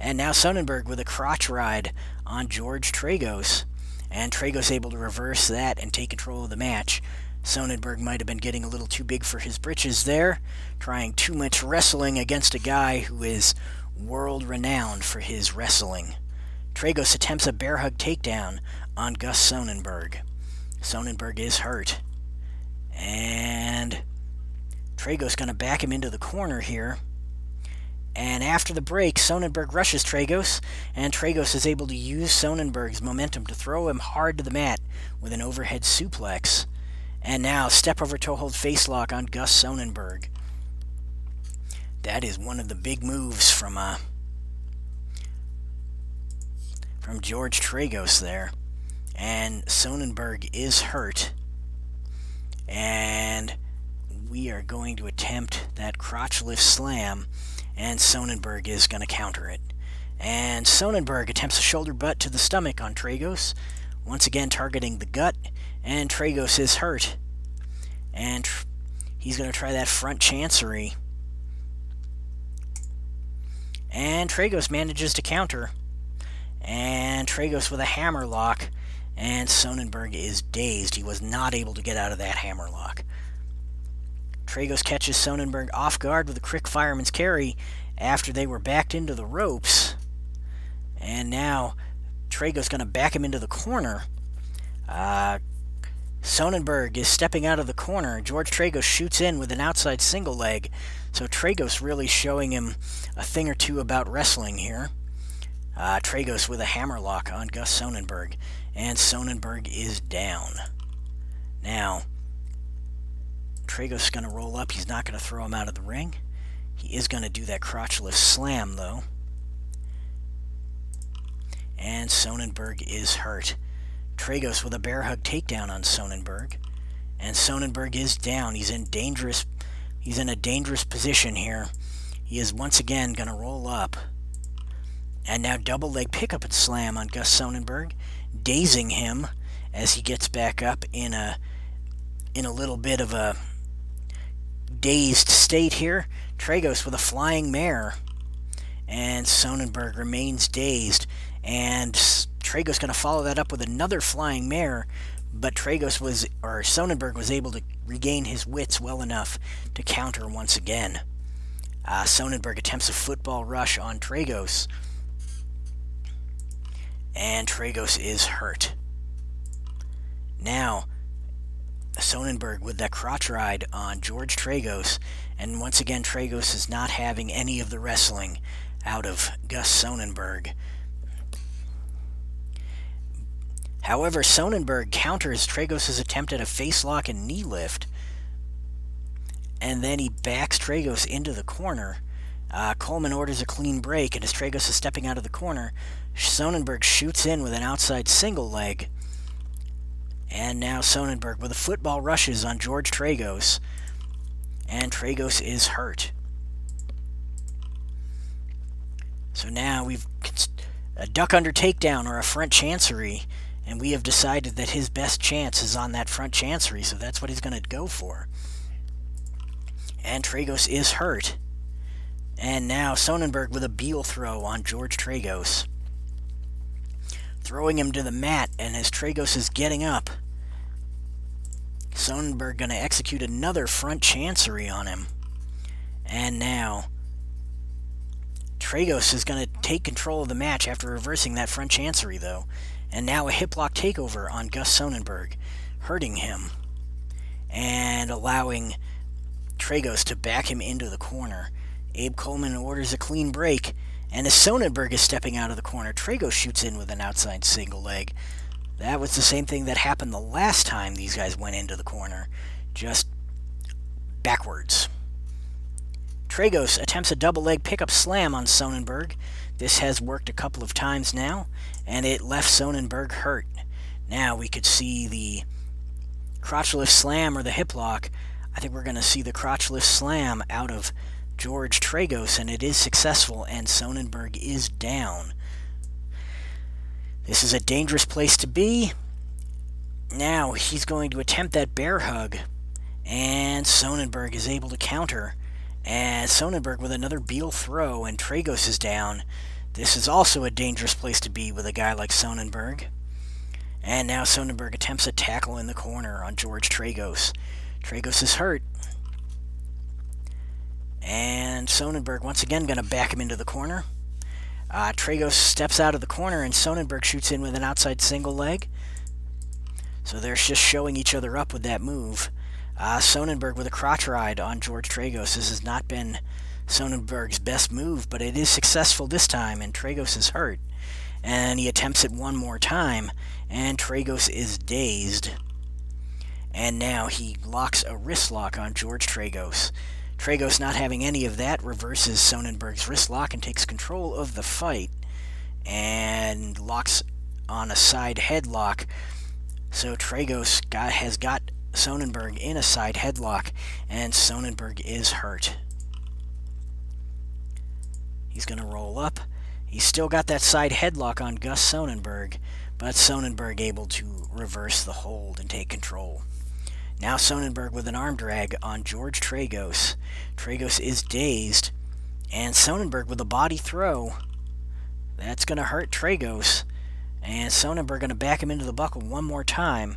Speaker 1: And now Sonnenberg with a crotch ride on George Tragos. And Tragos able to reverse that and take control of the match. Sonnenberg might have been getting a little too big for his britches there, trying too much wrestling against a guy who is world-renowned for his wrestling. Tragos attempts a bear hug takedown on Gus Sonnenberg. Sonnenberg is hurt. And Tragos going to back him into the corner here. And after the break, Sonnenberg rushes Tragos, and Tragos is able to use Sonnenberg's momentum to throw him hard to the mat with an overhead suplex. And now, step over toe hold face lock on Gus Sonnenberg. That is one of the big moves from George Tragos there. And Sonnenberg is hurt. And we we are going to attempt that crotch lift slam, and Sonnenberg is going to counter it. And Sonnenberg attempts a shoulder butt to the stomach on Tragos, once again targeting the gut, and Tragos is hurt. And he's going to try that front chancery. And Tragos manages to counter. And Tragos with a hammerlock, and Sonnenberg is dazed. He was not able to get out of that hammerlock. Tragos catches Sonnenberg off guard with a quick fireman's carry after they were backed into the ropes. And now Tragos going to back him into the corner. Sonnenberg is stepping out of the corner. George Tragos shoots in with an outside single leg. So Tragos really showing him a thing or two about wrestling here. Tragos with a hammerlock on Gus Sonnenberg. And Sonnenberg is down. Now, Tragos is going to roll up. He's not going to throw him out of the ring. He is going to do that crotch lift slam, though. And Sonnenberg is hurt. Tragos with a bear hug takedown on Sonnenberg. And Sonnenberg is down. He's in a dangerous position here. He is once again going to roll up. And now double leg pickup and slam on Gus Sonnenberg, dazing him as he gets back up in a little bit of a dazed state here. Tragos with a flying mare, and Sonnenberg remains dazed, and Tragos going to follow that up with another flying mare, but Sonnenberg was able to regain his wits well enough to counter once again. Sonnenberg attempts a football rush on Tragos, and Tragos is hurt. Now, Sonnenberg with that crotch ride on George Tragos, and once again Tragos is not having any of the wrestling out of Gus Sonnenberg. However, Sonnenberg counters Tragos' attempt at a face lock and knee lift, and then he backs Tragos into the corner. Coleman orders a clean break, and as Tragos is stepping out of the corner, Sonnenberg shoots in with an outside single leg. And now Sonnenberg with a football rushes on George Tragos, and Tragos is hurt. So now we've a duck under takedown or a front chancery, and we have decided that his best chance is on that front chancery, so that's what he's going to go for. And Tragos is hurt. And now Sonnenberg with a Beal throw on George Tragos, throwing him to the mat, and as Tragos is getting up, Sonnenberg going to execute another front chancery on him. And now Tragos is going to take control of the match after reversing that front chancery, though. And now a hip lock takeover on Gus Sonnenberg, hurting him and allowing Tragos to back him into the corner. Abe Coleman orders a clean break, and as Sonnenberg is stepping out of the corner, Tragos shoots in with an outside single leg. That was the same thing that happened the last time these guys went into the corner, just backwards. Tragos attempts a double leg pickup slam on Sonnenberg. This has worked a couple of times now, and it left Sonnenberg hurt. Now we could see the crotch lift slam or the hip lock. I think we're going to see the crotch lift slam out of George Tragos, and it is successful, and Sonnenberg is down. This is a dangerous place to be. Now he's going to attempt that bear hug, and Sonnenberg is able to counter. And Sonnenberg with another Beal throw, and Tragos is down. This is also a dangerous place to be with a guy like Sonnenberg. And now Sonnenberg attempts a tackle in the corner on George Tragos. Tragos is hurt. And Sonnenberg once again going to back him into the corner. Tragos steps out of the corner, and Sonnenberg shoots in with an outside single leg. So they're just showing each other up with that move. Sonnenberg with a crotch ride on George Tragos. This has not been Sonnenberg's best move, but it is successful this time, and Tragos is hurt. And he attempts it one more time, and Tragos is dazed. And now he locks a wrist lock on George Tragos. Tragos, not having any of that, reverses Sonnenberg's wrist lock and takes control of the fight, and locks on a side headlock. So Tragos has got Sonnenberg in a side headlock, and Sonnenberg is hurt. He's going to roll up. He's still got that side headlock on Gus Sonnenberg, but Sonnenberg able to reverse the hold and take control. Now Sonnenberg with an arm drag on George Tragos. Tragos is dazed, and Sonnenberg with a body throw. That's going to hurt Tragos, and Sonnenberg going to back him into the buckle one more time.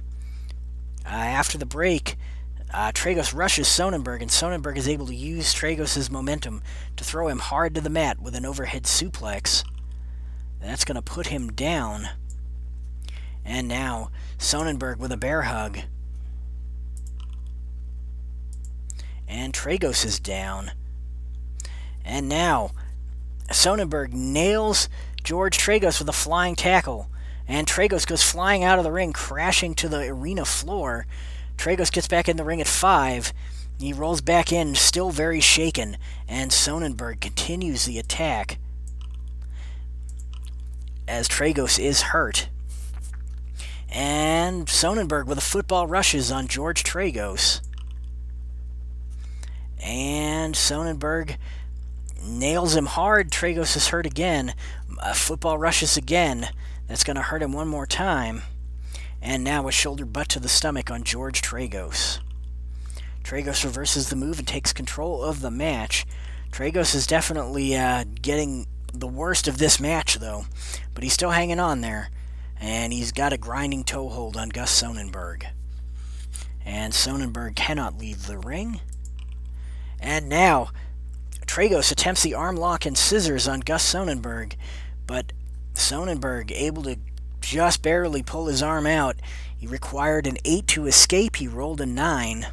Speaker 1: After the break, Tragos rushes Sonnenberg, and Sonnenberg is able to use Tragos' momentum to throw him hard to the mat with an overhead suplex. That's going to put him down. And now Sonnenberg with a bear hug. And Tragos is down. And now Sonnenberg nails George Tragos with a flying tackle. And Tragos goes flying out of the ring, crashing to the arena floor. Tragos gets back in the ring at 5. He rolls back in, still very shaken. And Sonnenberg continues the attack, as Tragos is hurt. And Sonnenberg with a football rushes on George Tragos. And Sonnenberg nails him hard. Tragos is hurt again. Football rushes again. That's going to hurt him one more time. And now a shoulder butt to the stomach on George Tragos. Tragos reverses the move and takes control of the match. Tragos is definitely getting the worst of this match, though. But he's still hanging on there. And he's got a grinding toe hold on Gus Sonnenberg. And Sonnenberg cannot leave the ring. And now Tragos attempts the arm lock and scissors on Gus Sonnenberg, but Sonnenberg able to just barely pull his arm out. He required an 8 to escape. He rolled a 9.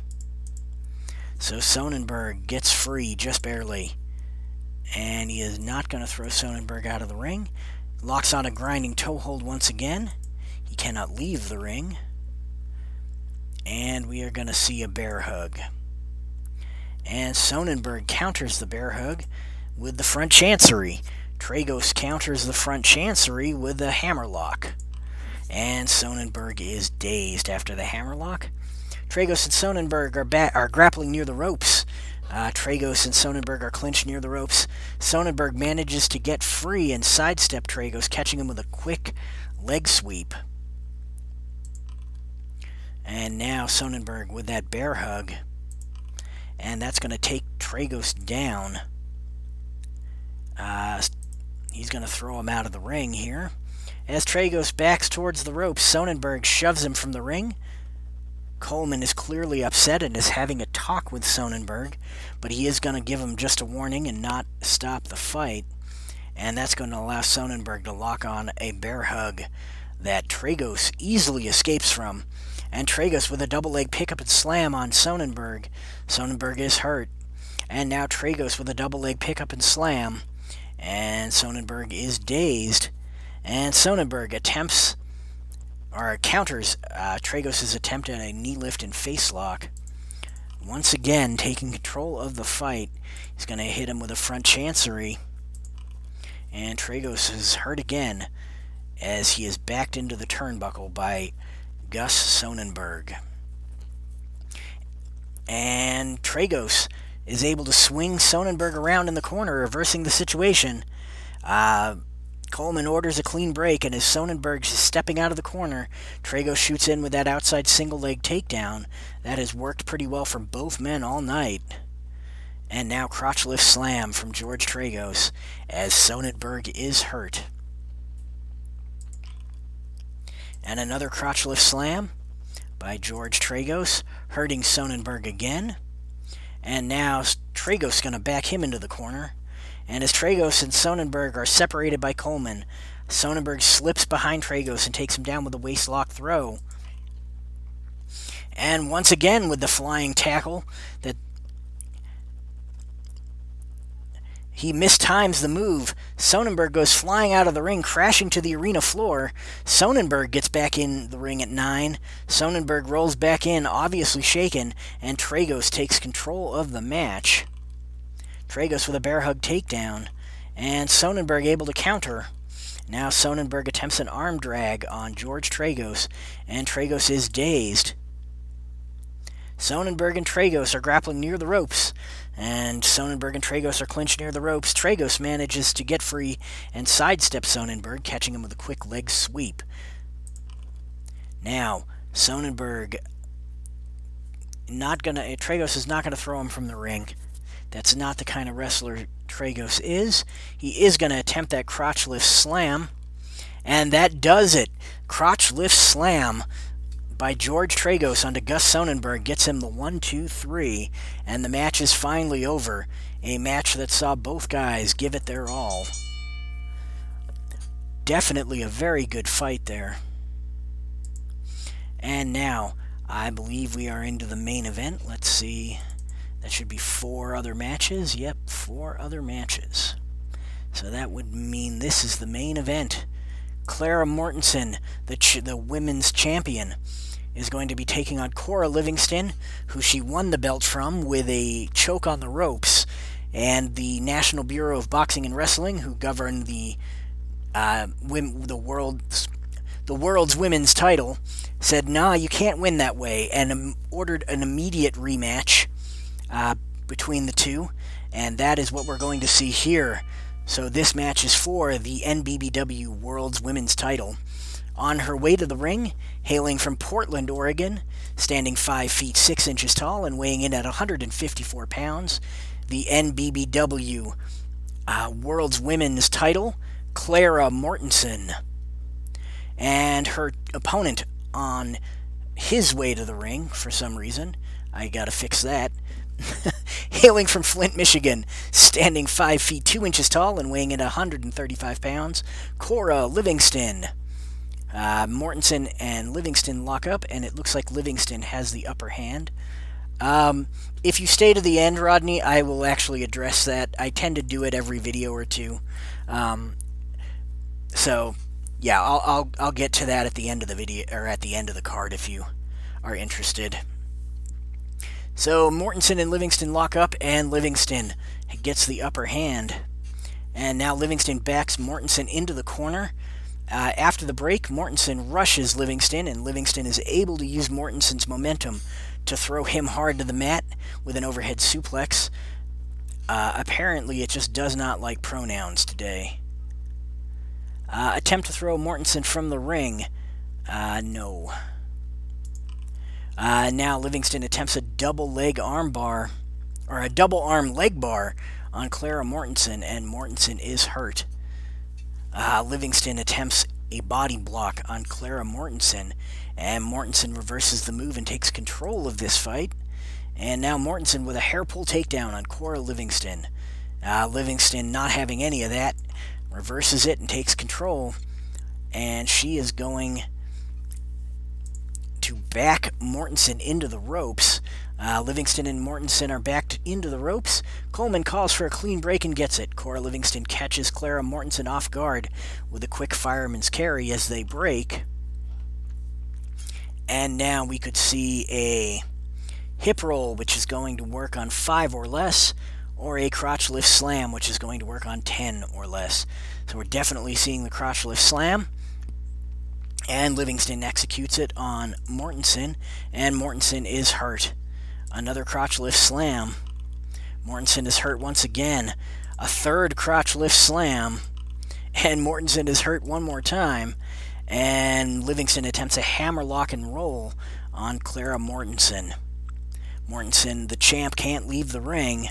Speaker 1: So Sonnenberg gets free just barely. And he is not going to throw Sonnenberg out of the ring. Locks on a grinding toe hold once again. He cannot leave the ring. And we are going to see a bear hug. And Sonnenberg counters the bear hug with the front chancery. Tragos counters the front chancery with the hammerlock. And Sonnenberg is dazed after the hammerlock. Tragos and Sonnenberg are grappling near the ropes. Tragos and Sonnenberg are clinched near the ropes. Sonnenberg manages to get free and sidestep Tragos, catching him with a quick leg sweep. And now Sonnenberg with that bear hug. And that's going to take Tragos down. He's going to throw him out of the ring here. As Tragos backs towards the ropes, Sonnenberg shoves him from the ring. Coleman is clearly upset and is having a talk with Sonnenberg, but he is going to give him just a warning and not stop the fight. And that's going to allow Sonnenberg to lock on a bear hug that Tragos easily escapes from. And Tragos with a double leg pickup and slam on Sonnenberg. Sonnenberg is hurt. And now Tragos with a double leg pickup and slam. And Sonnenberg is dazed. And Sonnenberg counters Tragos' attempt at a knee lift and face lock. Once again, taking control of the fight. He's going to hit him with a front chancery. And Tragos is hurt again as he is backed into the turnbuckle by Gus Sonnenberg. And Tragos is able to swing Sonnenberg around in the corner, reversing the situation. Coleman orders a clean break, and as Sonnenberg is stepping out of the corner, Tragos shoots in with that outside single leg takedown. That has worked pretty well for both men all night. And now crotch lift slam from George Tragos as Sonnenberg is hurt. And another crotch lift slam by George Tragos, hurting Sonnenberg again. And now Tragos is going to back him into the corner. And as Tragos and Sonnenberg are separated by Coleman, Sonnenberg slips behind Tragos and takes him down with a waist lock throw. And once again with the flying tackle, that he mistimes the move. Sonnenberg goes flying out of the ring, crashing to the arena floor. Sonnenberg gets back in the ring at 9. Sonnenberg rolls back in, obviously shaken, and Tragos takes control of the match. Tragos with a bear hug takedown, and Sonnenberg able to counter. Now Sonnenberg attempts an arm drag on George Tragos, and Tragos is dazed. Sonnenberg and Tragos are grappling near the ropes, and Sonnenberg and Tragos are clinched near the ropes. Tragos manages to get free and sidestep Sonnenberg, catching him with a quick leg sweep. Now, Sonnenberg Tragos is not gonna throw him from the ring. That's not the kind of wrestler Tragos is. He is gonna attempt that crotch lift slam, and that does it. Crotch lift slam by George Tragos onto Gus Sonnenberg gets him the 1-2-3, and the match is finally over. A match that saw both guys give it their all. Definitely a very good fight there. And now, I believe we are into the main event. Let's see. That should be 4 other matches. Yep, 4 other matches. So that would mean this is the main event. Clara Mortenson, the women's champion, is going to be taking on Cora Livingston, who she won the belt from with a choke on the ropes. And the National Bureau of Boxing and Wrestling, who govern the world's women's title, said, nah, you can't win that way, and ordered an immediate rematch between the two, and that is what we're going to see here. So this match is for the NBBW World's Women's title. On her way to the ring, hailing from Portland, Oregon, standing 5 feet 6 inches tall and weighing in at 154 pounds, the NBBW World's Women's title, Clara Mortenson. And her opponent on his way to the ring, for some reason, I gotta fix that, hailing from Flint, Michigan, standing 5 feet 2 inches tall and weighing in at 135 pounds, Cora Livingston. Mortenson and Livingston lock up, and it looks like Livingston has the upper hand. If you stay to the end, Rodney, I will actually address that. I tend to do it every video or two. So, yeah, I'll get to that at the end of the video, or at the end of the card if you are interested. So Mortenson and Livingston lock up, and Livingston gets the upper hand. And now Livingston backs Mortenson into the corner. After the break, Mortenson rushes Livingston, and Livingston is able to use Mortenson's momentum to throw him hard to the mat with an overhead suplex. Apparently, it just does not like pronouns today. Attempt to throw Mortenson from the ring. No. Now Livingston attempts a double leg arm bar, or a double arm leg bar on Clara Mortenson, and Mortenson is hurt. Livingston attempts a body block on Clara Mortenson, and Mortenson reverses the move and takes control of this fight. And now Mortenson with a hair pull takedown on Cora Livingston. Livingston, not having any of that, reverses it and takes control, and she is going to back Mortenson into the ropes. Livingston and Mortenson are backed into the ropes. Coleman calls for a clean break and gets it. Cora Livingston catches Clara Mortenson off guard with a quick fireman's carry as they break. And now we could see a hip roll, which is going to work on 5 or less, or a crotch lift slam, which is going to work on 10 or less. So we're definitely seeing the crotch lift slam. And Livingston executes it on Mortenson, and Mortenson is hurt. Another crotch lift slam. Mortenson is hurt once again. A third crotch lift slam, and Mortenson is hurt one more time. And Livingston attempts a hammer lock and roll on Clara Mortenson. Mortenson, the champ, can't leave the ring.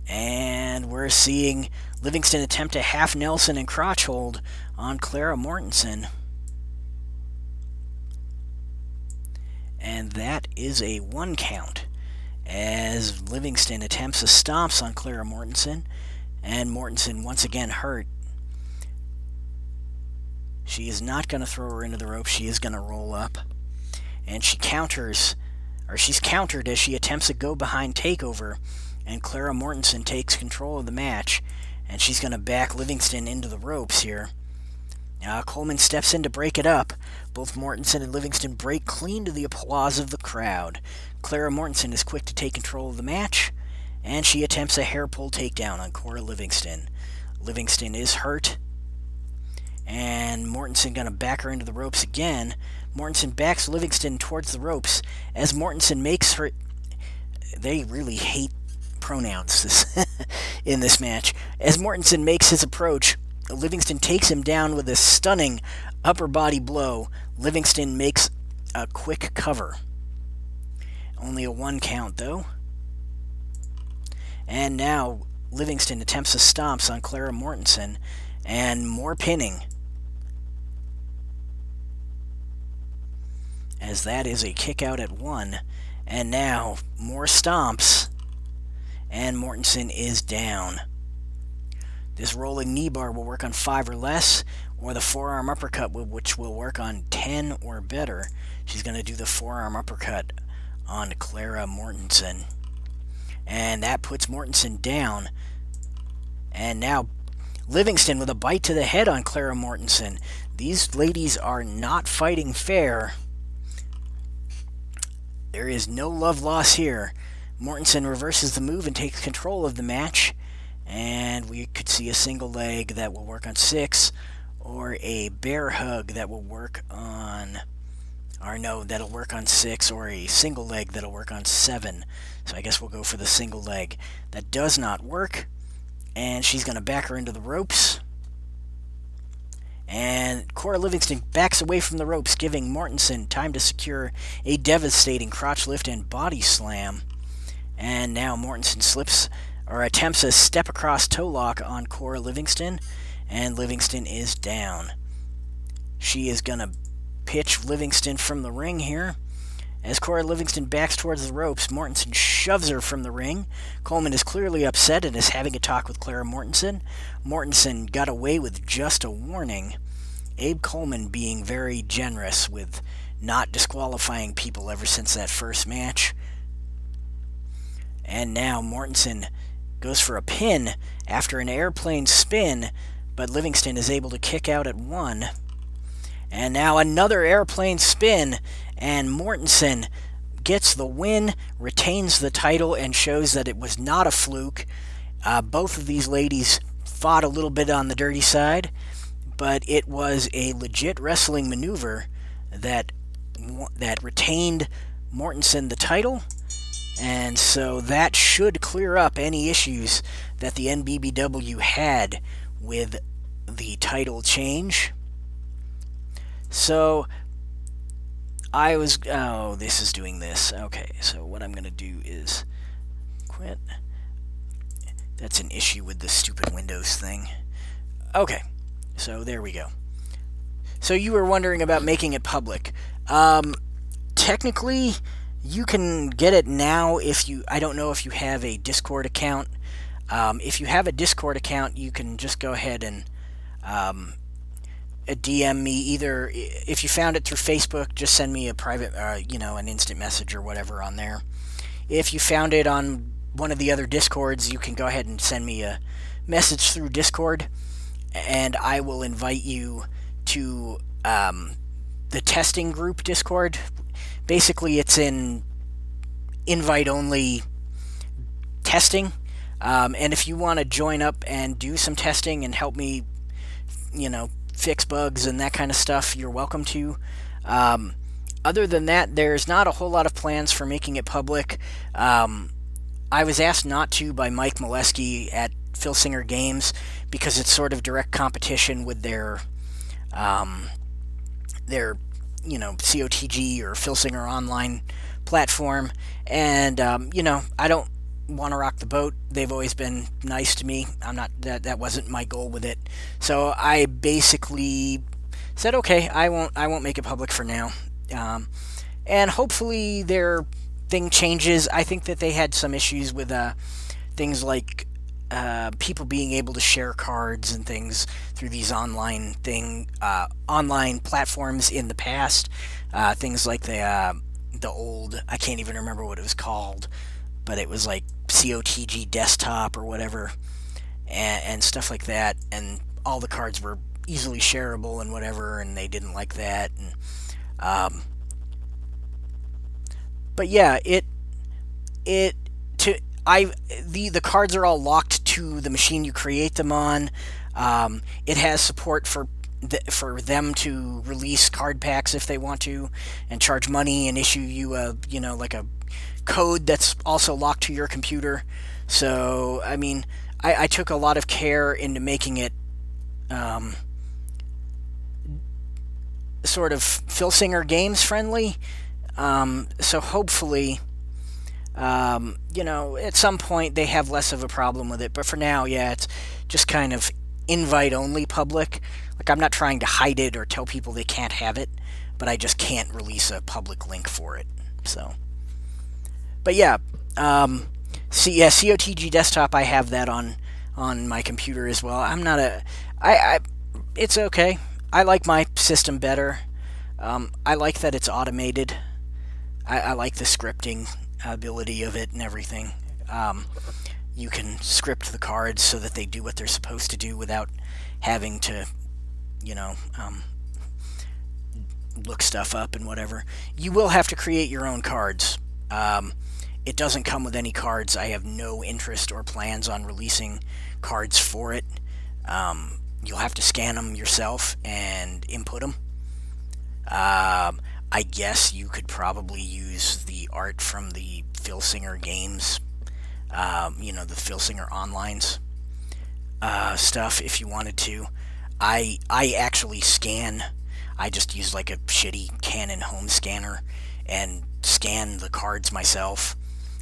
Speaker 1: And we're seeing Livingston attempt a half Nelson and crotch hold on Clara Mortenson. And that is a 1 count, as Livingston attempts a stomps on Clara Mortenson, and Mortenson once again hurt. She is not going to throw her into the rope. She is going to roll up. And she counters, or she's countered as she attempts a go-behind takeover, and Clara Mortenson takes control of the match, and she's going to back Livingston into the ropes here. Coleman steps in to break it up. Both Mortenson and Livingston break clean to the applause of the crowd. Clara Mortenson is quick to take control of the match, and she attempts a hair pull takedown on Cora Livingston. Livingston is hurt, And Mortenson gonna back her into the ropes again. Mortenson backs Livingston towards the ropes as Mortenson makes her... They really hate pronouns in this match. As Mortenson makes his approach, Livingston takes him down with a stunning upper body blow. Livingston makes a quick cover. Only a 1 count, though. And now Livingston attempts a stomps on Clara Mortenson, and more pinning. As that is a kick out at 1. And now more stomps, and Mortenson is down. This rolling knee bar will work on 5 or less, or the forearm uppercut, which will work on 10 or better. She's going to do the forearm uppercut on Clara Mortenson. And that puts Mortenson down. And now Livingston with a bite to the head on Clara Mortenson. These ladies are not fighting fair. There is no love lost here. Mortenson reverses the move and takes control of the match. And we could see a single leg that will work on 6, or a bear hug that will work on... Or no, that'll work on 6, or a single leg that'll work on 7. So I guess we'll go for the single leg. That does not work. And she's going to back her into the ropes. And Cora Livingston backs away from the ropes, giving Mortenson time to secure a devastating crotch lift and body slam. And now Mortenson slips, or attempts a step across toe lock on Cora Livingston, and Livingston is down. She is going to pitch Livingston from the ring here. As Cora Livingston backs towards the ropes, Mortenson shoves her from the ring. Coleman is clearly upset and is having a talk with Clara Mortenson. Mortenson got away with just a warning. Abe Coleman being very generous with not disqualifying people ever since that first match. And now Mortenson goes for a pin after an airplane spin, but Livingston is able to kick out at 1. And now another airplane spin, and Mortenson gets the win, retains the title, and shows that it was not a fluke. Both of these ladies fought a little bit on the dirty side, but it was a legit wrestling maneuver that retained Mortenson the title. And so that should clear up any issues that the NBBW had with the title change. So I was... Oh, this is doing this. Okay, so what I'm going to do is quit. That's an issue with the stupid Windows thing. Okay, so there we go. So you were wondering about making it public. Technically, you can get it now if you... I don't know if you have a Discord account. If you have a Discord account, you can just go ahead and DM me. Either if you found it through Facebook, just send me a private, an instant message or whatever on there. If you found it on one of the other Discords, you can go ahead and send me a message through Discord, and I will invite you to the testing group Discord. Basically, it's in invite-only testing, and if you want to join up and do some testing and help me, fix bugs and that kind of stuff, you're welcome to. Other than that, there's not a whole lot of plans for making it public. I was asked not to by Mike Molesky at Phil Singer Games because it's sort of direct competition with their COTG or Phil Singer Online platform, and I don't want to rock the boat. They've always been nice to me. I'm not that wasn't my goal with it. So I basically said, okay, I won't make it public for now. And hopefully their thing changes. I think that they had some issues with things like people being able to share cards and things through these online platforms in the past. Things like the old, I can't even remember what it was called, but it was like COTG Desktop or whatever, and stuff like that, and all the cards were easily shareable and whatever, and they didn't like that. And but yeah, the cards are all locked to the machine you create them on. It has support for for them to release card packs if they want to, and charge money and issue you a like a code that's also locked to your computer. So I mean, I took a lot of care into making it sort of Filsinger Games friendly. So hopefully, at some point they have less of a problem with it. But for now, yeah, it's just kind of invite only public. Like, I'm not trying to hide it or tell people they can't have it, but I just can't release a public link for it. So, but yeah, COTG desktop, I have that on my computer as well. I'm not a, it's okay. I like my system better. I like that it's automated. I like the scripting ability of it and everything. You can script the cards so that they do what they're supposed to do without having to, look stuff up and whatever. You will have to create your own cards. It doesn't come with any cards. I have no interest or plans on releasing cards for it. You'll have to scan them yourself and input them. I guess you could probably use the art from the Filsinger Games, the Filsinger Online's stuff if you wanted to. I actually scan. I just use like a shitty Canon home scanner and scan the cards myself.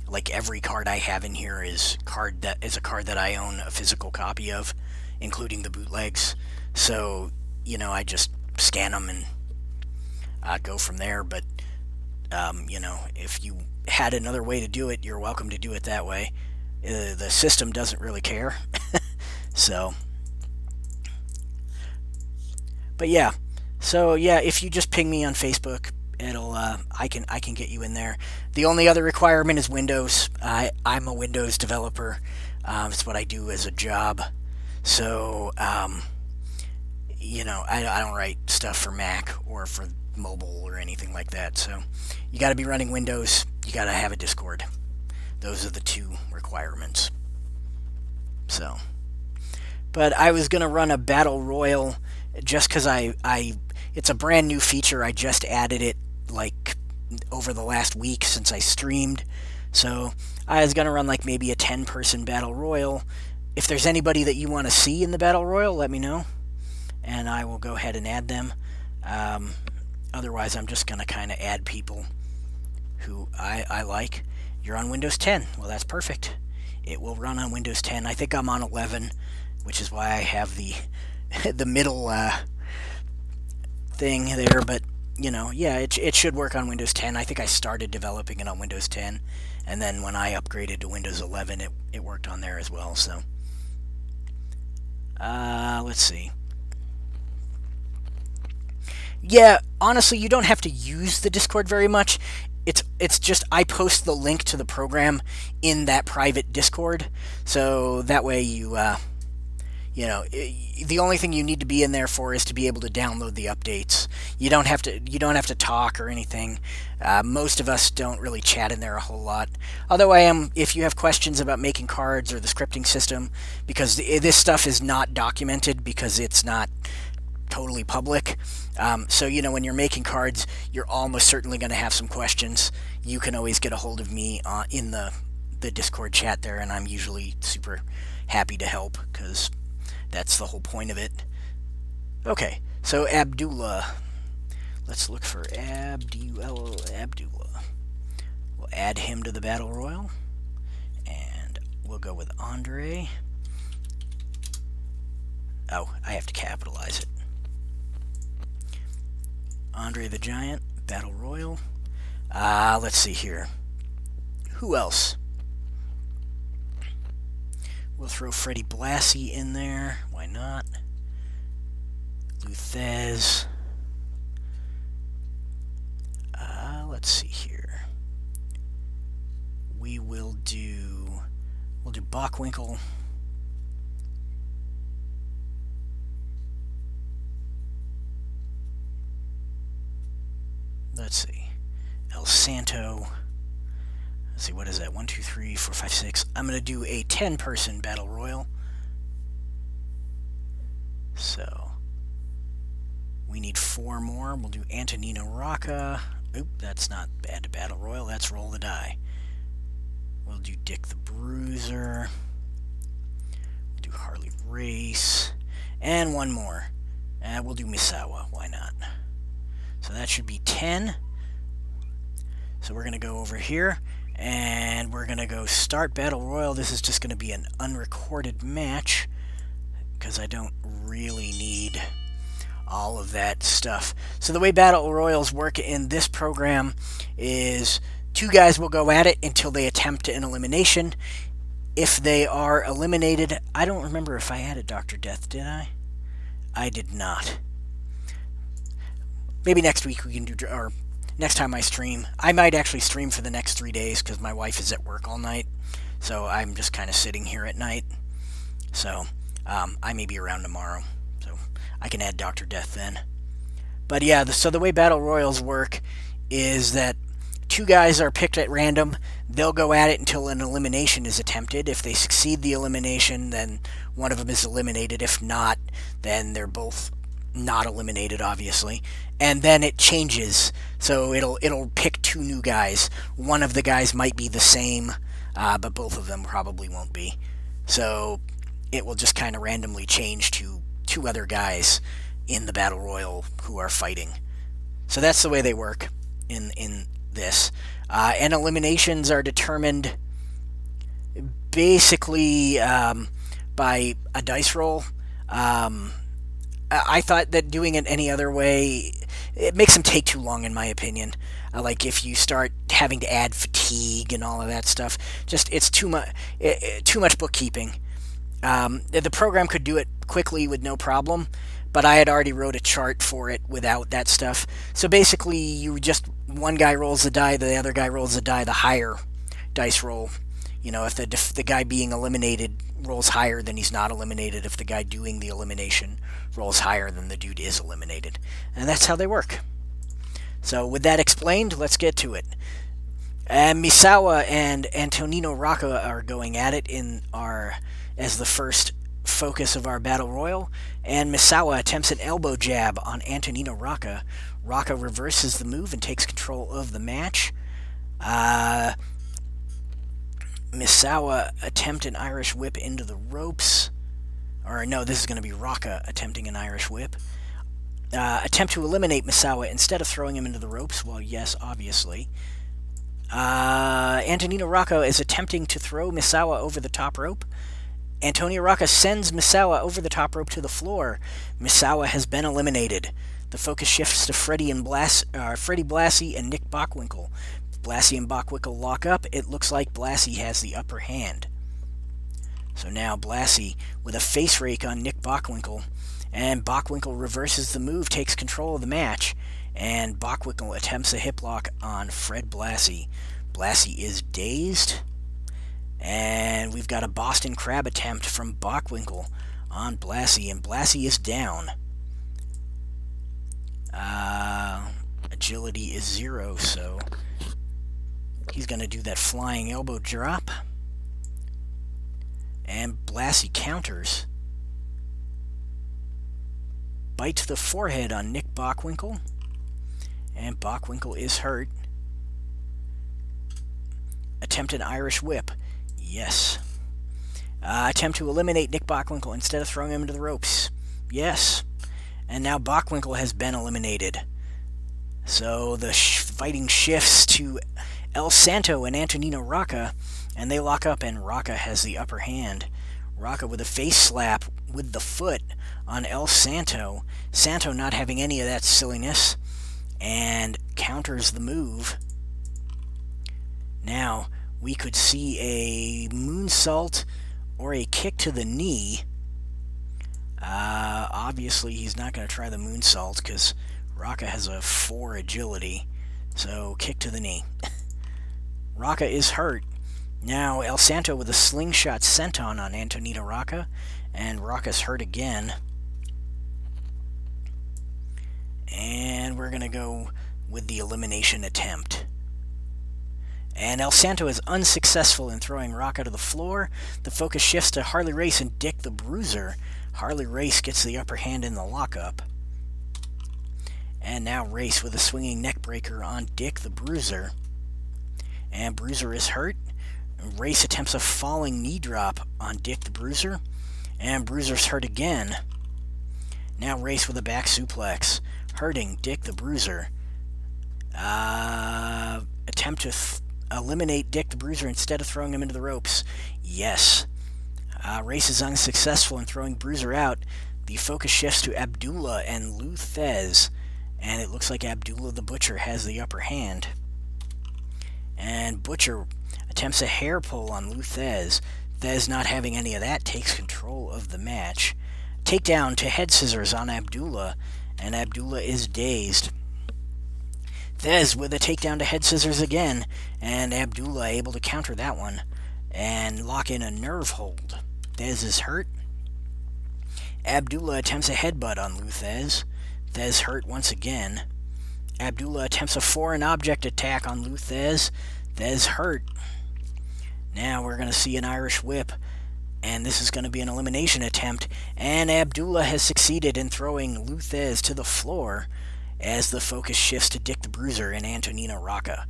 Speaker 1: Like, every card I have in here is a card that I own a physical copy of, including the bootlegs. So, I just scan them and go from there. But, if you had another way to do it, you're welcome to do it that way. The system doesn't really care. So, but yeah. So yeah, if you just ping me on Facebook, it'll I can get you in there. The only other requirement is Windows. I'm a Windows developer. It's what I do as a job. So I don't write stuff for Mac or for mobile or anything like that. So you got to be running Windows. You got to have a Discord. Those are the two requirements. So, but I was gonna run a battle royal just because it's a brand new feature. I just added it like over the last week since I streamed. So I was gonna run like maybe a 10-person battle royal. If there's anybody that you want to see in the battle royal, let me know, and I will go ahead and add them. Otherwise, I'm just gonna kind of add people who I like. You're on Windows 10. Well, that's perfect. It will run on Windows 10. I think I'm on 11, which is why I have the the middle thing there. But yeah, it should work on Windows 10. I think I started developing it on Windows 10, and then when I upgraded to Windows 11, it worked on there as well. So let's see. Yeah, honestly, you don't have to use the Discord very much. It's just I post the link to the program in that private Discord, so that way the only thing you need to be in there for is to be able to download the updates. You don't have to talk or anything. Most of us don't really chat in there a whole lot. Although if you have questions about making cards or the scripting system, because this stuff is not documented because it's not totally public. So when you're making cards, you're almost certainly going to have some questions. You can always get a hold of me in the Discord chat there, and I'm usually super happy to help because that's the whole point of it. Okay, so Abdullah. Let's look for Abdullah. We'll add him to the Battle Royal, and we'll go with Andre. Oh, I have to capitalize it. Andre the Giant, Battle Royal. Let's see here. Who else? We'll throw Freddie Blassie in there. Why not? Luthez. Let's see here. We'll do Bockwinkel. Let's see. El Santo. Let's see, what is that? 1, 2, 3, 4, 5, 6. I'm going to do a 10-person battle royal. So, We need 4 more. We'll do Antonino Rocca. Oop, that's not bad to Battle Royal. That's roll the die. We'll do Dick the Bruiser. We'll do Harley Race. And 1 more. We'll do Misawa. Why not? So that should be 10. So we're going to go over here. And we're going to go start Battle Royal. This is just going to be an unrecorded match, because I don't really need all of that stuff. So the way Battle Royals work in this program is 2 guys will go at it until they attempt an elimination. If they are eliminated, I don't remember if I added Dr. Death, did I? I did not. Maybe next week we can do, or next time I stream. I might actually stream for the next 3 days because my wife is at work all night. So I'm just kind of sitting here at night. So I may be around tomorrow. So I can add Dr. Death then. But yeah, so the way Battle Royals work is that 2 guys are picked at random. They'll go at it until an elimination is attempted. If they succeed the elimination, then one of them is eliminated. If not, then they're both not eliminated, obviously. And then it changes. So it'll pick 2 new guys. One of the guys might be the same, but both of them probably won't be. So it will just kind of randomly change to 2 other guys in the Battle Royal who are fighting. So that's the way they work in this. And eliminations are determined basically by a dice roll. I thought that doing it any other way, it makes them take too long, in my opinion. Like if you start having to add fatigue and all of that stuff, just it's too much bookkeeping. The program could do it quickly with no problem, but I had already wrote a chart for it without that stuff. So basically, you just, one guy rolls the die, the other guy rolls the die, the higher dice roll. You know, if the guy being eliminated rolls higher, then he's not eliminated. If the guy doing the elimination rolls higher, then the dude is eliminated. And that's how they work. So with that explained, let's get to it. Misawa and Antonino Rocca are going at it as the first focus of our Battle Royal, and Misawa attempts an elbow jab on Antonino Rocca. Rocca reverses the move and takes control of the match. Misawa attempt an Irish whip into the ropes. Or no, this is going to be Rocca attempting an Irish whip. Attempt to eliminate Misawa instead of throwing him into the ropes. Well, yes, obviously. Antonino Rocca is attempting to throw Misawa over the top rope. Antonio Rocca sends Misawa over the top rope to the floor. Misawa has been eliminated. The focus shifts to Freddie Blassie and Nick Bockwinkel. Blassie and Bockwinkel lock up. It looks like Blassie has the upper hand. So now Blassie with a face rake on Nick Bockwinkel. And Bockwinkel reverses the move, takes control of the match. And Bockwinkel attempts a hip lock on Fred Blassie. Blassie is dazed. And we've got a Boston Crab attempt from Bockwinkel on Blassie. And Blassie is down. Agility is 0, so he's going to do that flying elbow drop. And Blassie counters. Bite to the forehead on Nick Bockwinkel. And Bockwinkel is hurt. Attempt an Irish whip. Yes. Attempt to eliminate Nick Bockwinkel instead of throwing him into the ropes. Yes. And now Bockwinkel has been eliminated. So the fighting shifts to El Santo and Antonino Rocca, and they lock up, and Rocca has the upper hand. Rocca with a face slap with the foot on El Santo. Santo not having any of that silliness, and counters the move. Now, we could see a moonsault or a kick to the knee. Obviously, he's not going to try the moonsault because Rocca has a 4 agility. So, kick to the knee. Rocca is hurt. Now, El Santo with a slingshot senton on Antonino Rocca. And Rocca's hurt again. And we're going to go with the elimination attempt. And El Santo is unsuccessful in throwing Rocca to the floor. The focus shifts to Harley Race and Dick the Bruiser. Harley Race gets the upper hand in the lockup. And now Race with a swinging neck breaker on Dick the Bruiser. And Bruiser is hurt. Race attempts a falling knee drop on Dick the Bruiser. And Bruiser's hurt again. Now Race with a back suplex, hurting Dick the Bruiser. Attempt to eliminate Dick the Bruiser instead of throwing him into the ropes. Yes. Race is unsuccessful in throwing Bruiser out. The focus shifts to Abdullah and Lou Thez. And it looks like Abdullah the Butcher has the upper hand. And Butcher attempts a hair pull on Lou Thez. Thez, not having any of that, takes control of the match. Takedown to head scissors on Abdullah, and Abdullah is dazed. Thez with a takedown to head scissors again, and Abdullah able to counter that one and lock in a nerve hold. Thez is hurt. Abdullah attempts a headbutt on Lou Thez. Thez hurt once again. Abdullah attempts a foreign object attack on Lou Thez. Thez hurt. Now we're going to see an Irish whip, and this is going to be an elimination attempt, and Abdullah has succeeded in throwing Lou Thez to the floor as the focus shifts to Dick the Bruiser and Antonino Rocca.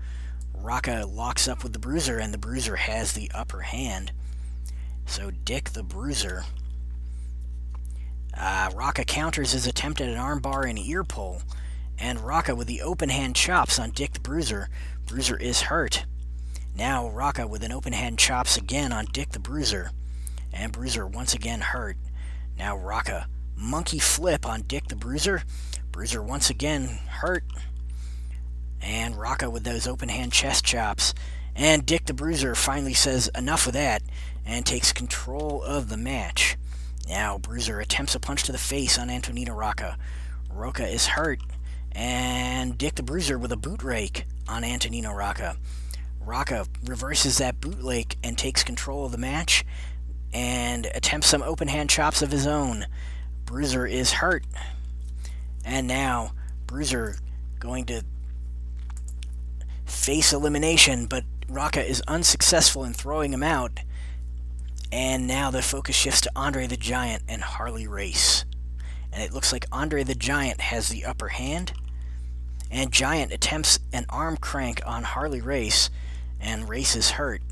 Speaker 1: Rocca locks up with the Bruiser, and the Bruiser has the upper hand. So Dick the Bruiser. Rocca counters his attempt at an armbar and ear pull, and Rocca with the open hand chops on Dick the Bruiser. Bruiser is hurt. Now Rocca with an open hand chops again on Dick the Bruiser, and Bruiser once again hurt. Now Rocca monkey flip on Dick the Bruiser. Bruiser once again hurt. And Rocca with those open hand chest chops. And Dick the Bruiser finally says enough of that and takes control of the match. Now Bruiser attempts a punch to the face on Antonino Rocca. Rocca is hurt. And Dick the Bruiser with a boot rake on Antonino Rocca. Rocca reverses that boot rake and takes control of the match and attempts some open hand chops of his own. Bruiser is hurt. And now Bruiser going to face elimination, but Rocca is unsuccessful in throwing him out. And now the focus shifts to Andre the Giant and Harley Race. And it looks like Andre the Giant has the upper hand. And Giant attempts an arm crank on Harley Race, and Race is hurt.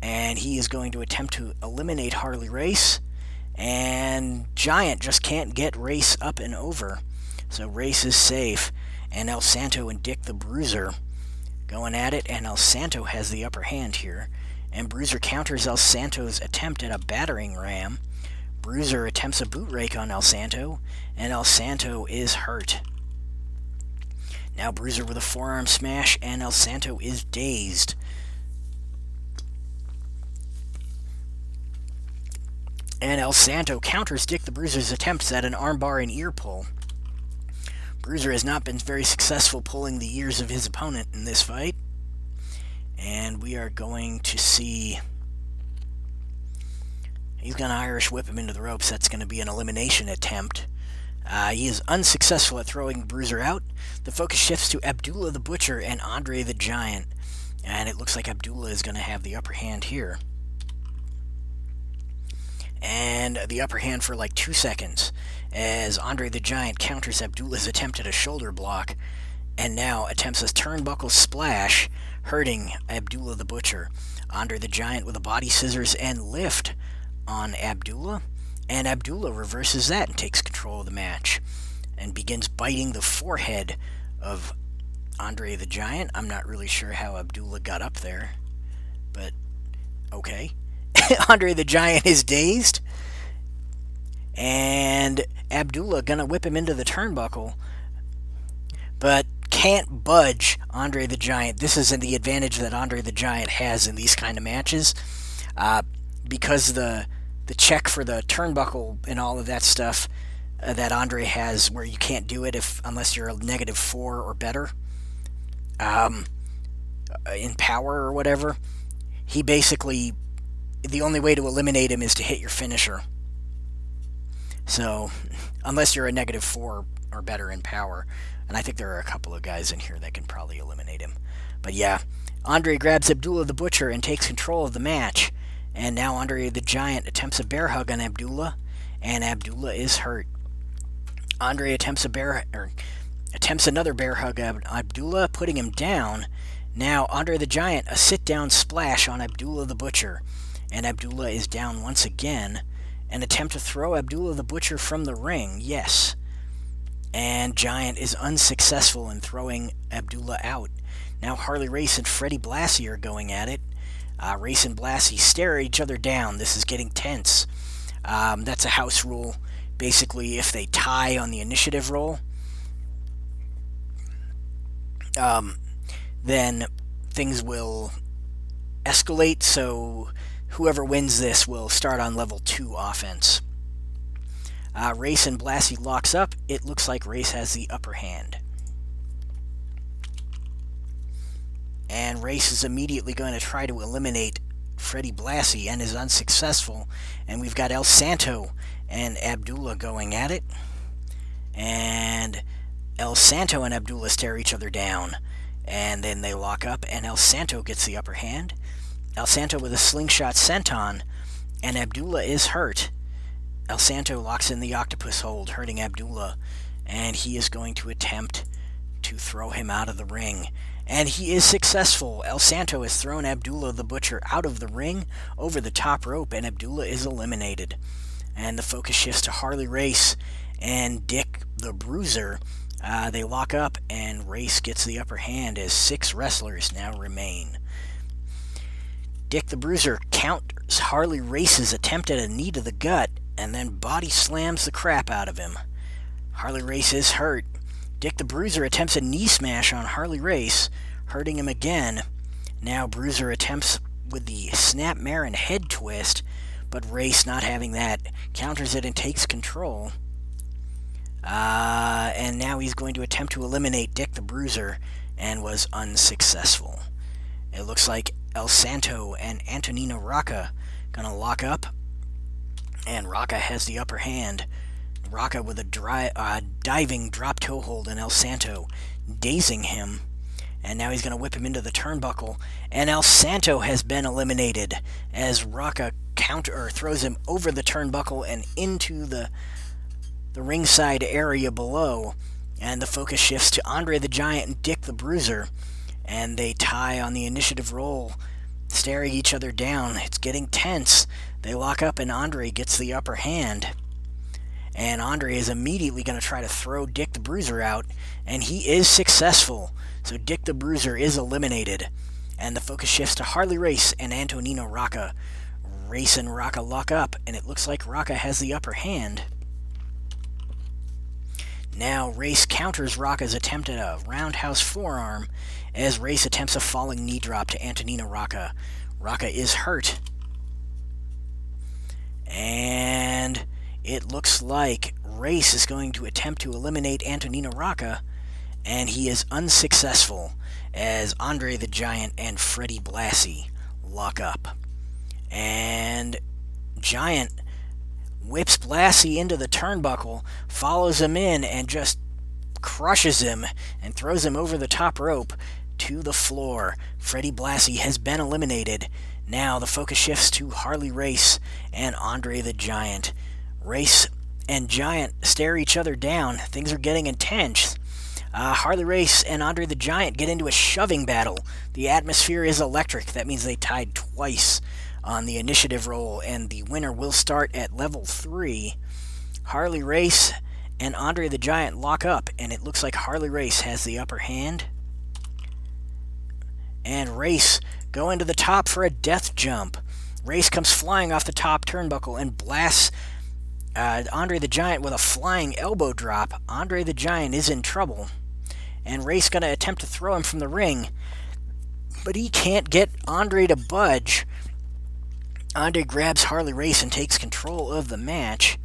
Speaker 1: And he is going to attempt to eliminate Harley Race, and Giant just can't get Race up and over. So Race is safe, and El Santo and Dick the Bruiser going at it, and El Santo has the upper hand here. And Bruiser counters El Santo's attempt at a battering ram. Bruiser attempts a boot rake on El Santo, and El Santo is hurt. Now Bruiser with a forearm smash, and El Santo is dazed. And El Santo counters Dick the Bruiser's attempts at an armbar and ear pull. Bruiser has not been very successful pulling the ears of his opponent in this fight. And we are going to see... He's going to Irish whip him into the ropes. That's going to be an elimination attempt. He is unsuccessful at throwing Bruiser out. The focus shifts to Abdullah the Butcher and Andre the Giant. And it looks like Abdullah is going to have the upper hand here. And the upper hand for like 2 seconds, as Andre the Giant counters Abdullah's attempt at a shoulder block, and now attempts a turnbuckle splash, hurting Abdullah the Butcher. Andre the Giant with a body scissors and lift on Abdullah, and Abdullah reverses that and takes control of the match, and begins biting the forehead of Andre the Giant. I'm not really sure how Abdullah got up there, but okay. Andre the Giant is dazed, and Abdullah gonna whip him into the turnbuckle, but can't budge Andre the Giant. This is the advantage that Andre the Giant has in these kind of matches, because the check for the turnbuckle and all of that stuff that Andre has, where you can't do it unless you're a -4 or better in power or whatever. He basically, the only way to eliminate him is to hit your finisher. So, unless you're a -4 or better in power, and I think there are a couple of guys in here that can probably eliminate him. But yeah, Andre grabs Abdullah the Butcher and takes control of the match, and now Andre the Giant attempts a bear hug on Abdullah, and Abdullah is hurt. Andre attempts a bear, Attempts another bear hug on Abdullah, putting him down. Now Andre the Giant, a sit-down splash on Abdullah the Butcher. And Abdullah is down once again. An attempt to throw Abdullah the Butcher from the ring, yes. And Giant is unsuccessful in throwing Abdullah out. Now Harley Race and Freddie Blassie are going at it. Race and Blassie stare at each other down. This is getting tense. That's a house rule. Basically, if they tie on the initiative roll, then things will escalate, so whoever wins this will start on level 2 offense. Race and Blassie locks up. It looks like Race has the upper hand. And Race is immediately going to try to eliminate Freddie Blassie and is unsuccessful. And we've got El Santo and Abdullah going at it. And El Santo and Abdullah stare each other down. And then they lock up, and El Santo gets the upper hand. El Santo with a slingshot senton, and Abdullah is hurt. El Santo locks in the octopus hold, hurting Abdullah, and he is going to attempt to throw him out of the ring. And he is successful. El Santo has thrown Abdullah the Butcher out of the ring over the top rope, and Abdullah is eliminated. And the focus shifts to Harley Race and Dick the Bruiser. They lock up, and Race gets the upper hand as 6 wrestlers now remain. Dick the Bruiser counters Harley Race's attempt at a knee to the gut, and then body slams the crap out of him. Harley Race is hurt. Dick the Bruiser attempts a knee smash on Harley Race, hurting him again. Now Bruiser attempts with the snap mare and head twist, but Race, not having that, counters it and takes control. And now he's going to attempt to eliminate Dick the Bruiser, and was unsuccessful. It looks like El Santo and Antonino Rocca gonna lock up, and Rocca has the upper hand. Rocca with a diving drop toe hold on El Santo, dazing him. And now he's going to whip him into the turnbuckle. And El Santo has been eliminated as Rocca throws him over the turnbuckle and into the ringside area below. And the focus shifts to Andre the Giant and Dick the Bruiser. And they tie on the initiative roll, staring each other down. It's getting tense. They lock up, and Andre gets the upper hand. And Andre is immediately going to try to throw Dick the Bruiser out, and he is successful. So Dick the Bruiser is eliminated. And the focus shifts to Harley Race and Antonino Rocca. Race and Rocca lock up, and it looks like Rocca has the upper hand. Now Race counters Rocca's attempt at a roundhouse forearm as Race attempts a falling knee drop to Antonino Rocca. Rocca is hurt. And it looks like Race is going to attempt to eliminate Antonino Rocca, and he is unsuccessful as Andre the Giant and Freddie Blassie lock up. And Giant whips Blassie into the turnbuckle, follows him in, and just crushes him and throws him over the top rope to the floor. Freddie Blassie has been eliminated. Now the focus shifts to Harley Race and Andre the Giant. Race and Giant stare each other down. Things are getting intense. Harley Race and Andre the Giant get into a shoving battle. The atmosphere is electric. That means they tied twice on the initiative roll, and the winner will start at level 3. Harley Race and Andre the Giant lock up, and it looks like Harley Race has the upper hand. And Race go into the top for a death jump. Race comes flying off the top turnbuckle and blasts Andre the Giant with a flying elbow drop. Andre the Giant is in trouble, and Race going to attempt to throw him from the ring, but he can't get Andre to budge. Andre grabs Harley Race and takes control of the match,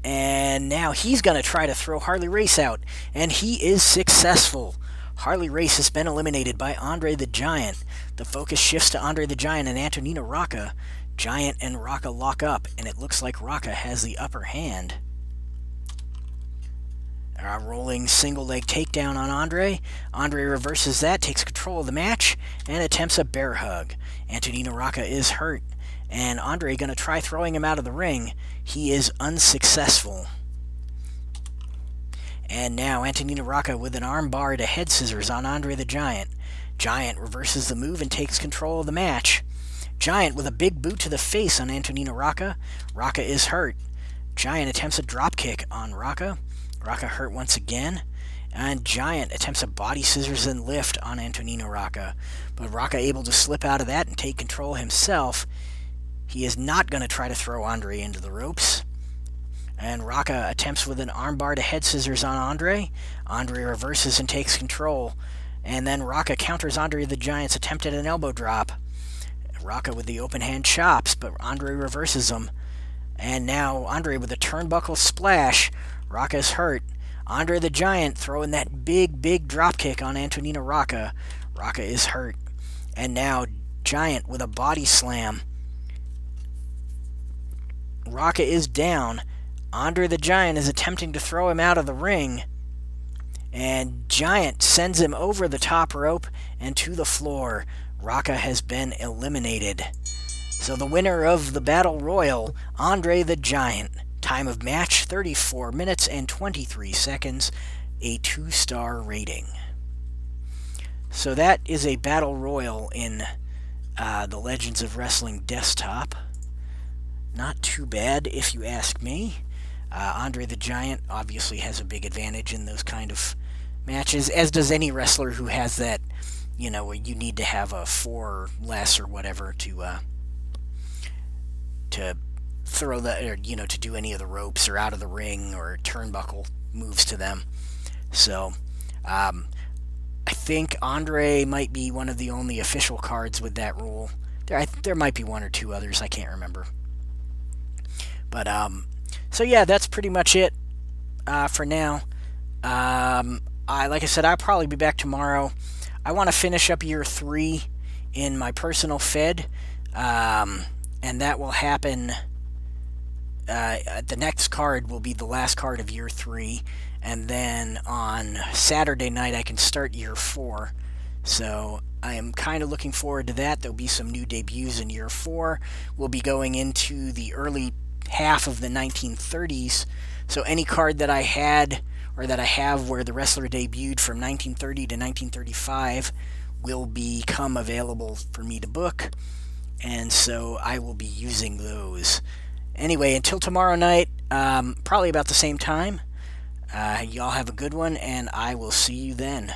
Speaker 1: and now he's going to try to throw Harley Race out, and he is successful. Harley Race has been eliminated by Andre the Giant. The focus shifts to Andre the Giant and Antonino Rocca. Giant and Rocca lock up, and it looks like Rocca has the upper hand. A rolling single leg takedown on Andre. Andre reverses that, takes control of the match, and attempts a bear hug. Antonino Rocca is hurt, and Andre going to try throwing him out of the ring. He is unsuccessful. And now Antonina Rocca with an armbar to head scissors on Andre the Giant. Giant reverses the move and takes control of the match. Giant with a big boot to the face on Antonina Rocca. Rocca is hurt. Giant attempts a dropkick on Rocca. Rocca hurt once again. And Giant attempts a body scissors and lift on Antonina Rocca. But Rocca able to slip out of that and take control himself. He is not going to try to throw Andre into the ropes. And Rocca attempts with an armbar to head scissors on Andre. Andre reverses and takes control. And then Rocca counters Andre the Giant's attempt at an elbow drop. Rocca with the open hand chops, but Andre reverses them. And now Andre with a turnbuckle splash. Rocca is hurt. Andre the Giant throwing that big dropkick on Antonina Rocca. Rocca is hurt. And now Giant with a body slam. Rocca is down. Andre the Giant is attempting to throw him out of the ring. And Giant sends him over the top rope and to the floor. Rocca has been eliminated. So the winner of the Battle Royal, Andre the Giant. Time of match, 34 minutes and 23 seconds. A 2-star rating. So that is a Battle Royal in the Legends of Wrestling desktop. Not too bad, if you ask me. Andre the Giant obviously has a big advantage in those kind of matches, as does any wrestler who has that, where you need to have a 4 or less or whatever to throw the, or, to do any of the ropes or out of the ring or turnbuckle moves to them. So, I think Andre might be one of the only official cards with that rule. There might be one or two others, I can't remember. But, so yeah, that's pretty much it for now. Like I said, I'll probably be back tomorrow. I want to finish up year 3 in my personal Fed, and that will happen. The next card will be the last card of year 3, and then on Saturday night I can start year 4. So I am kind of looking forward to that. There'll be some new debuts in year 4. We'll be going into the early half of the 1930s. So any card that I had or that I have where the wrestler debuted from 1930 to 1935 will become available for me to book, and so I will be using those. Anyway, until tomorrow night, probably about the same time, y'all have a good one, and I will see you then.